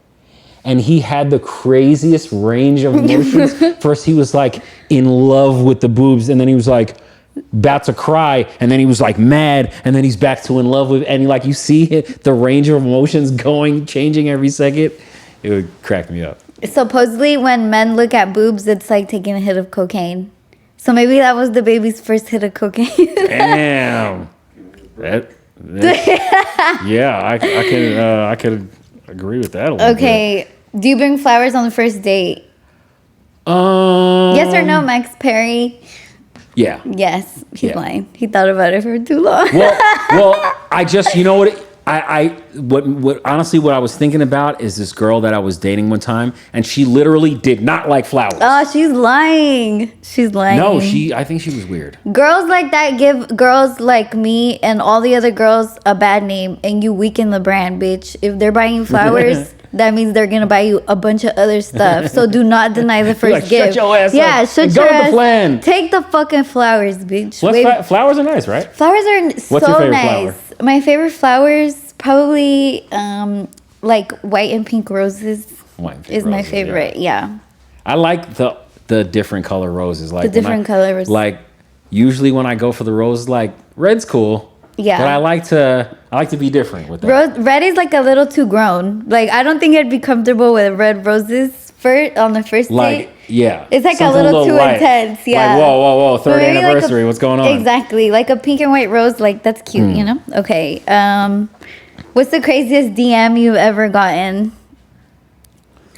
and he had the craziest range of emotions. First, he was like in love with the boobs, and then he was like about to cry, and then he was like mad, and then he's back to in love with, and you see the range of emotions changing every second. It would crack me up. Supposedly, when men look at boobs, it's like taking a hit of cocaine. So maybe that was the baby's first hit of cocaine. Damn. Yeah, I could agree with that a little bit. Okay. Do you bring flowers on the first date? Yes or no, Max Perry? Yeah. Yes, he's lying. He thought about it for too long. Well, I just, you know what? What honestly, what I was thinking about is this girl that I was dating one time, and she literally did not like flowers. Oh, she's lying. She's lying. No, I think she was weird. Girls like that give girls like me and all the other girls a bad name, and you weaken the brand, bitch. If they're buying you flowers, that means they're gonna buy you a bunch of other stuff. So do not deny the first gift. Shut your ass up. Yeah, shut your ass. Go with the plan. Take the fucking flowers, bitch. Flowers are nice, right? Flowers are What's your favorite nice. Flower? My favorite flowers probably like white and pink roses. White and pink is my roses, favorite. Yeah. I like the different color roses. Like The different color roses. Like usually when I go for the rose, like red's cool. Yeah. But I like to be different with that. Red is like a little too grown. Like I don't think I'd be comfortable with red roses on the first Like date. yeah, It's like something a little too light. intense. Yeah. Like whoa, third But maybe anniversary. What's going on? Exactly. Like a pink and white rose. Like that's cute. You know. Okay. What's the craziest DM you've ever gotten?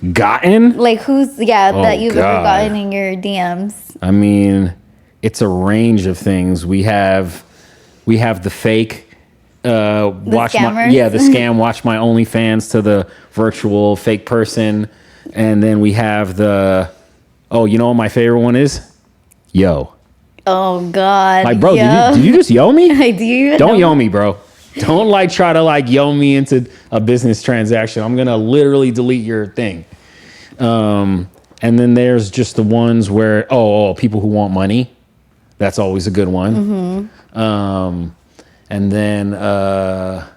Like that you've ever gotten in your DMs? I mean, it's a range of things. We have the fake watch scammers? the scam watch my OnlyFans to the virtual fake person, and then we have the you know what my favorite one is? Yo. Oh God. Like bro, yo. did you just yo me? I do. Don't yo me, bro. Don't try to yo me into a business transaction. I'm gonna literally delete your thing. And then there's just the ones where people who want money. That's always a good one. Mm-hmm. And then I'm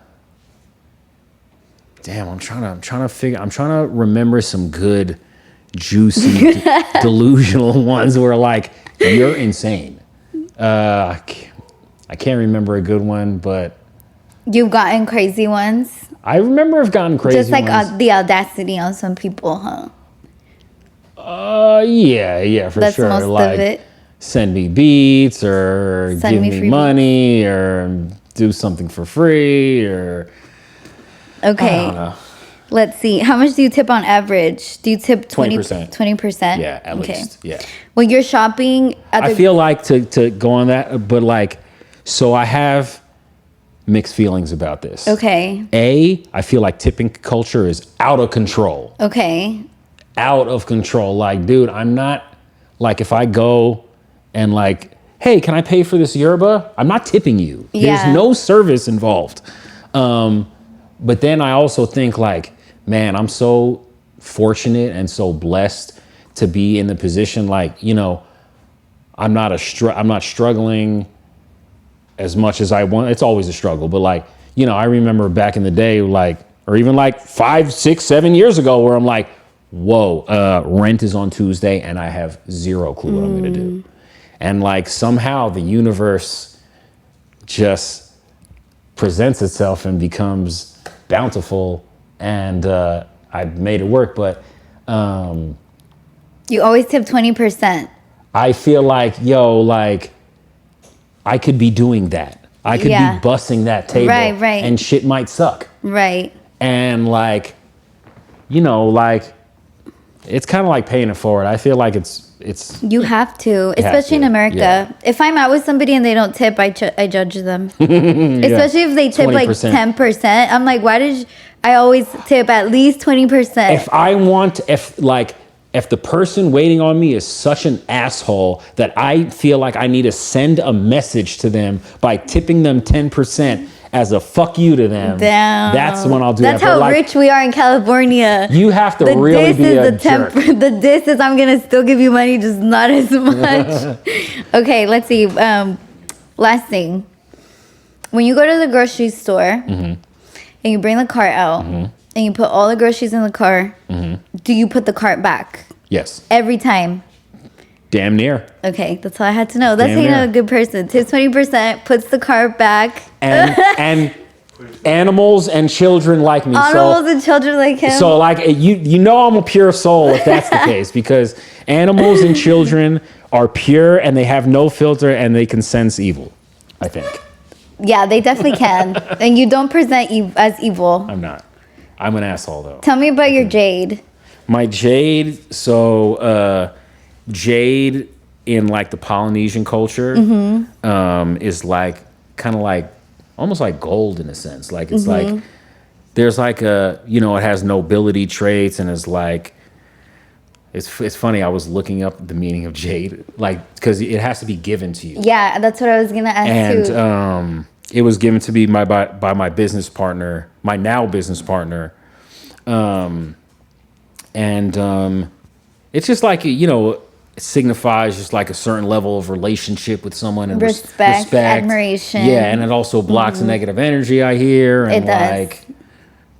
trying to remember some good juicy delusional ones where like you're insane. I can't remember a good one, but you've gotten crazy ones. I remember I've gotten crazy just like ones. The audacity on some people, huh? Yeah, for That's sure. most like of it. Send me beats or give me money or do something for free or okay. I don't know. Let's see. How much do you tip on average? Do you tip 20%? 20%? Yeah, at least. Yeah. When you're shopping I feel like to go on that, but like, so I have mixed feelings about this. Okay. I feel like tipping culture is out of control. Okay. Out of control. Like, dude, I'm not like if I go and like, hey, can I pay for this yerba? I'm not tipping you. Yeah. There's no service involved. But then I also think like, man, I'm so fortunate and so blessed to be in the position like, you know, I'm not struggling as much as I want. It's always a struggle, but like, you know, I remember back in the day, like, or even like 5, 6, 7 years ago where I'm like, whoa, rent is on Tuesday and I have zero clue what I'm going to do. And like somehow the universe just presents itself and becomes bountiful and I made it work. But you always tip 20%. I feel like, I could be doing that. I could be busting that table right. and shit might suck. Right. And like, you know, like it's kind of like paying it forward. I feel like it's you have to, especially in America. Yeah. If I'm out with somebody and they don't tip, I judge them. Especially if they tip 20%. like 10%. I'm like, why did I always tip at least 20%? If the person waiting on me is such an asshole that I feel like I need to send a message to them by tipping them 10% as a fuck you to them, that's when I'll do that. That's how rich we are in California. You have to really be a jerk. The diss is I'm going to still give you money, just not as much. Okay, let's see. Last thing. When you go to the grocery store and you bring the cart out and you put all the groceries in the car, do you put the cart back? Yes. Every time? Damn near. Okay, that's all I had to know. That's being a good person. Tips 20%, puts the cart back. And animals and children like me. Animals and children like him. So like you know I'm a pure soul if that's the case, because animals and children are pure and they have no filter and they can sense evil, I think. Yeah, they definitely can. And you don't present as evil. I'm not. I'm an asshole though. Tell me about your jade. My jade, so jade in like the Polynesian culture is like kind of like almost like gold in a sense. Like it's like there's like a, you know, it has nobility traits and it's like it's funny. I was looking up the meaning of jade, like because it has to be given to you. Yeah, that's what I was gonna ask too. And it was given to me by my business partner, my now business partner. It's just like, you know, it signifies just like a certain level of relationship with someone and respect, admiration. Yeah, and it also blocks the negative energy I hear. And it does. like,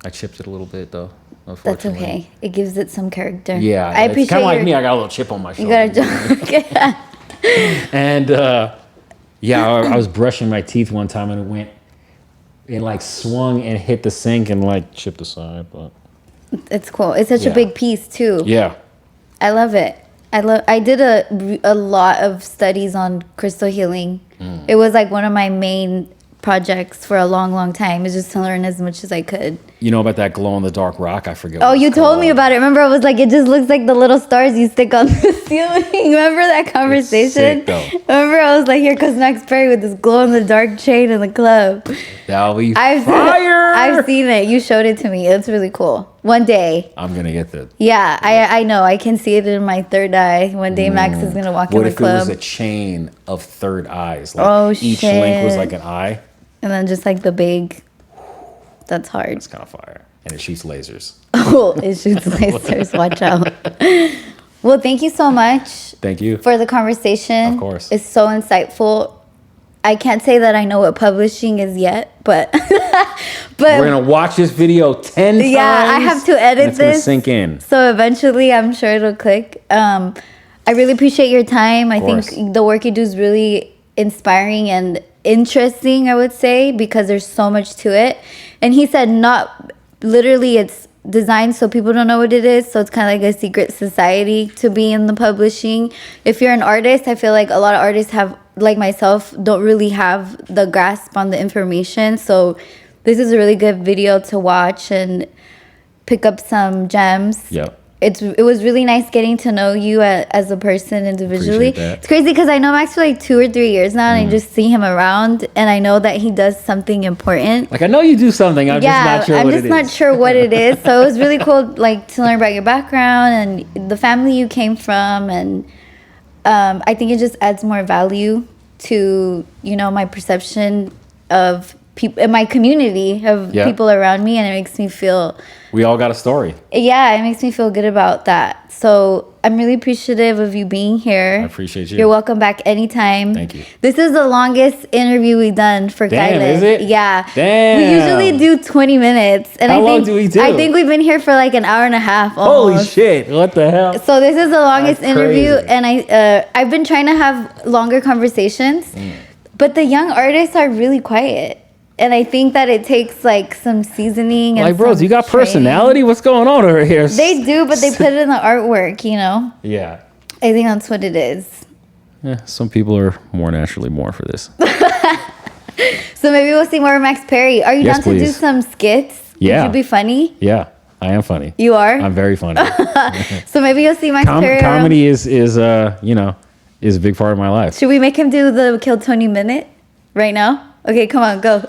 I chipped it a little bit though. unfortunately. That's okay. It gives it some character. Yeah, I appreciate it's kind of like me. I got a little chip on my shoulder. You gotta And I was brushing my teeth one time and it like swung and hit the sink and like chipped aside. But it's cool. It's such a big piece too. Yeah. I love it. I did a lot of studies on crystal healing. It was like one of my main projects for a long time, is just to learn as much as I could. You know about that glow in the dark rock? I forget. Oh, you told me about it. Remember, I was like, it just looks like the little stars you stick on the ceiling. Remember that conversation? Sick, though. Remember, I was like, here comes Max Perry with this glow in the dark chain in the club. That'll be fire! I've seen it. You showed it to me. It's really cool. One day. I'm gonna get that. Yeah, I know. I can see it in my third eye. One day, Max is gonna walk in the club. What if it was a chain of third eyes? Like each link was like an eye. And then just like the big, that's hard. It's kind of fire. And it shoots lasers. Oh, it shoots lasers. Watch out. Well, thank you so much. Thank you. For the conversation. Of course. It's so insightful. I can't say that I know what publishing is yet, but we're going to watch this video 10 times. Yeah, I have to edit it's gonna this. Sink in. So eventually I'm sure it'll click. I really appreciate your time. I think the work you do is really inspiring and interesting, I would say, because there's so much to it. And he said not literally it's designed so people don't know what it is, so it's kind of like a secret society to be in the publishing. If you're an artist, I feel like a lot of artists have, like myself, don't really have the grasp on the information. So this is a really good video to watch and pick up some gems. Yep. It was really nice getting to know you as a person individually. It's crazy because I know Max for like 2 or 3 years now, and I just see him around, and I know that he does something important. Like, I know you do something. I'm just not sure what it is. I'm just not sure what it is. So it was really cool, like, to learn about your background and the family you came from, and I think it just adds more value to, you know, my perception of people in my community of people around me, and it makes me feel. We all got a story. Yeah, it makes me feel good about that. So I'm really appreciative of you being here. I appreciate you. You're welcome back anytime. Thank you. This is the longest interview we've done for Caile. Is it? Yeah. Damn. We usually do 20 minutes. And How long do we do? I think we've been here for like an hour and a half almost. Holy shit. What the hell? So this is the longest interview. And I've been trying to have longer conversations. But the young artists are really quiet. And I think that it takes like some seasoning. And like, bros, you got personality? What's going on over here? They do, but they put it in the artwork, you know? Yeah. I think that's what it is. Yeah, some people are more naturally born for this. So maybe we'll see more of Max Perry. Are you down to do some skits? Yeah. Would you be funny? Yeah, I am funny. You are? I'm very funny. So maybe you'll see Max Perry. Comedy is a big part of my life. Should we make him do the Kill Tony minute right now? Okay, come on, go.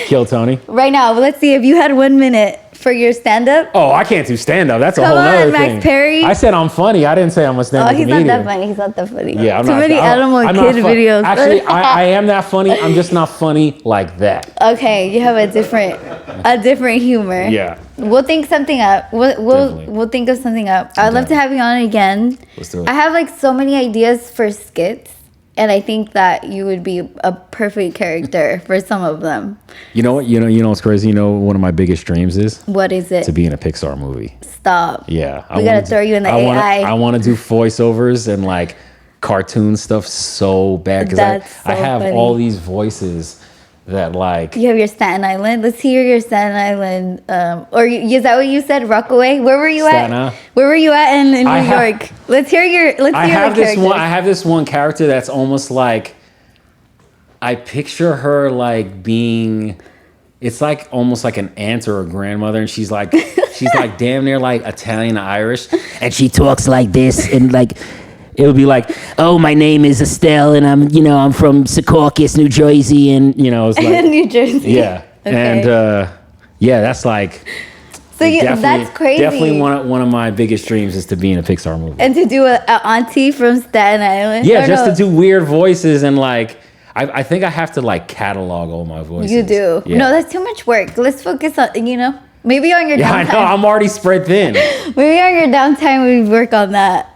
Kill Tony. Right now, let's see if you had 1 minute for your stand-up. Oh, I can't do stand-up. That's a whole other thing. Max Perry. I said I'm funny. I didn't say I'm a stand-up comedian. He's not that funny. He's not that funny. Yeah, I'm Too many animal kid videos. Actually, I am that funny. I'm just not funny like that. Okay, you have a different humor. Yeah. We'll think something up. We'll think of something up. I'd love to have you on again. Let's do it. I have like so many ideas for skits. And I think that you would be a perfect character for some of them. You know what? You know what's crazy? You know what one of my biggest dreams is? What is it? To be in a Pixar movie. Stop. Yeah. We gotta throw you in the AI. I want to do voiceovers and like cartoon stuff so bad because I have all these voices that like. You have your Staten Island. Let's hear your Staten Island. Is that what you said? Rockaway. Where were you at? Where were you at in New York? Let's hear your. I have this one character that's almost like. I picture her like being. It's like almost like an aunt or a grandmother, and she's like damn near like Italian Irish, and she talks like this, and like. It would be like, oh, my name is Estelle, and I'm from Secaucus, New Jersey, and it's like New Jersey. Yeah, okay. And that's like. So that's crazy. Definitely one of my biggest dreams is to be in a Pixar movie and to do a auntie from Staten Island. Yeah, to do weird voices and like. I think I have to like catalog all my voices. You do. Yeah. No, that's too much work. Let's focus on maybe on your downtime. Yeah, I know. I'm already spread thin. Maybe on your downtime we work on that.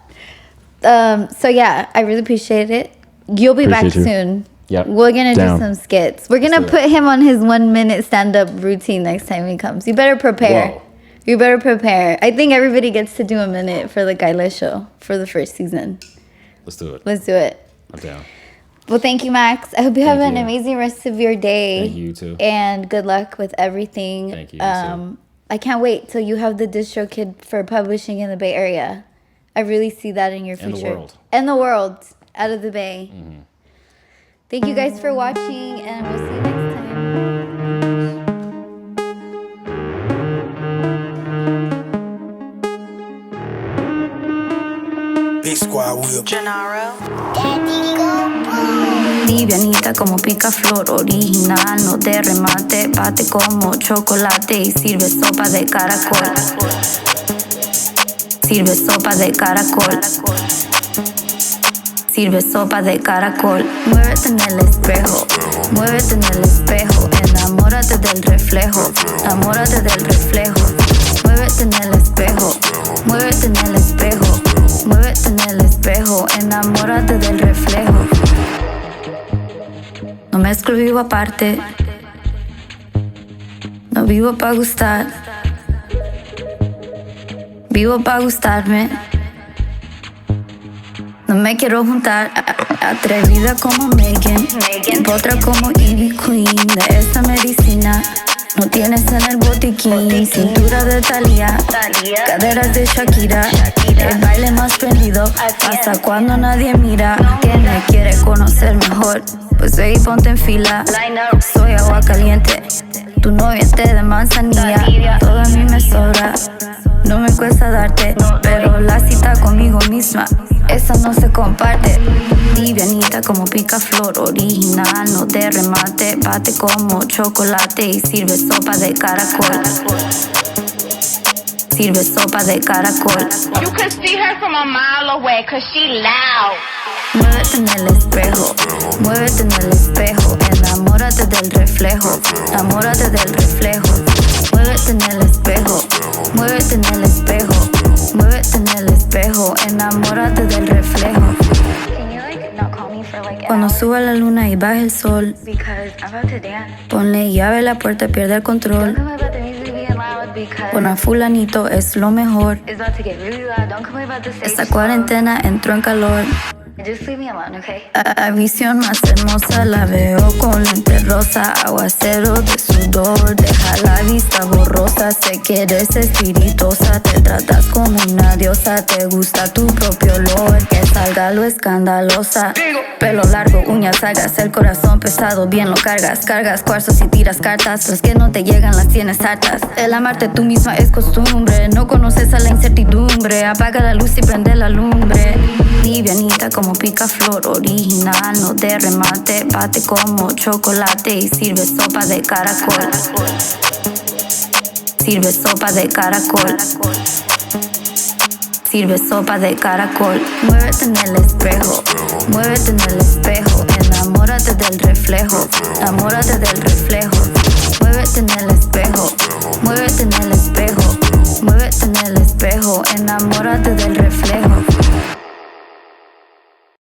So yeah, I really appreciate it. You'll be back soon. Yep. We're gonna do some skits. We're gonna put him on his 1 minute stand up routine next time he comes. You better prepare. You better prepare. I think everybody gets to do a minute for the Caile show for the first season. Let's do it. Let's do it. I'm down. Well, thank you, Max. I hope you have an amazing rest of your day. Thank you too. And good luck with everything. Thank you. You I can't wait till you have the DistroKid for publishing in the Bay Area. I really see that in your future. And the world. And the world out of the Bay. Mm-hmm. Thank you guys for watching, and we'll see you next time. Big squad wheel. Gennaro. Livianita como picaflor, original, no de remate, bate como chocolate y sirve sopa de caracol. Sirve sopa de caracol. Sirve sopa de caracol. Muévete en el espejo, muévete en el espejo. Enamórate del reflejo, enamórate del reflejo. Muévete en el espejo, muévete en el espejo. Muévete en el espejo, enamórate del reflejo. No mezclo, vivo aparte. No vivo pa' gustar. Vivo pa' gustarme. No me quiero juntar. Atrevida como Megan, potra como Ivy Queen. De esta medicina no tienes en el botiquín. Cintura de Thalía, caderas de Shakira. El baile más prendido hasta cuando nadie mira. ¿Quién me quiere conocer mejor? Pues ve y ponte en fila. Soy agua caliente, tu novia es té de manzanilla. Todo a mí me sobra, no me cuesta darte. Pero la cita conmigo misma, esa no se comparte. Livianita como picaflor, original, no de remate. Bate como chocolate y sirve sopa de caracol. Sirve sopa de caracol. You can see her from a mile away cause she loud. Muévete en el espejo, muévete en el espejo. Enamórate del reflejo, enamórate del reflejo. Muévete en el espejo, muévete en el espejo. Muévete en el espejo, enamórate del reflejo. Cuando suba la luna y baje el sol, ponle llave a la puerta, pierde el control. Pon a fulanito, es lo mejor. Esta cuarentena entró en calor. La visión más hermosa la veo con lente rosa. Aguacero de sudor, deja la vista borrosa. Sé que eres espirituosa, te tratas como una diosa. Te gusta tu propio olor, que salga lo escandalosa. Pelo largo, uñas largas, el corazón pesado, bien lo cargas. Cargas cuarzos y tiras cartas, los que no te llegan las tienes hartas. El amarte tú misma es costumbre, no conoces a la incertidumbre. Apaga la luz y prende la lumbre. Livianita como picaflor, original, no de remate. Bate como chocolate y sirve sopa de caracol. Sirve sopa de caracol. Sirve sopa de caracol. Muévete en el espejo, muévete en el espejo. Enamórate del reflejo, enamórate del reflejo. Muévete en el espejo, muévete en el espejo. Muévete en el espejo, enamórate del reflejo.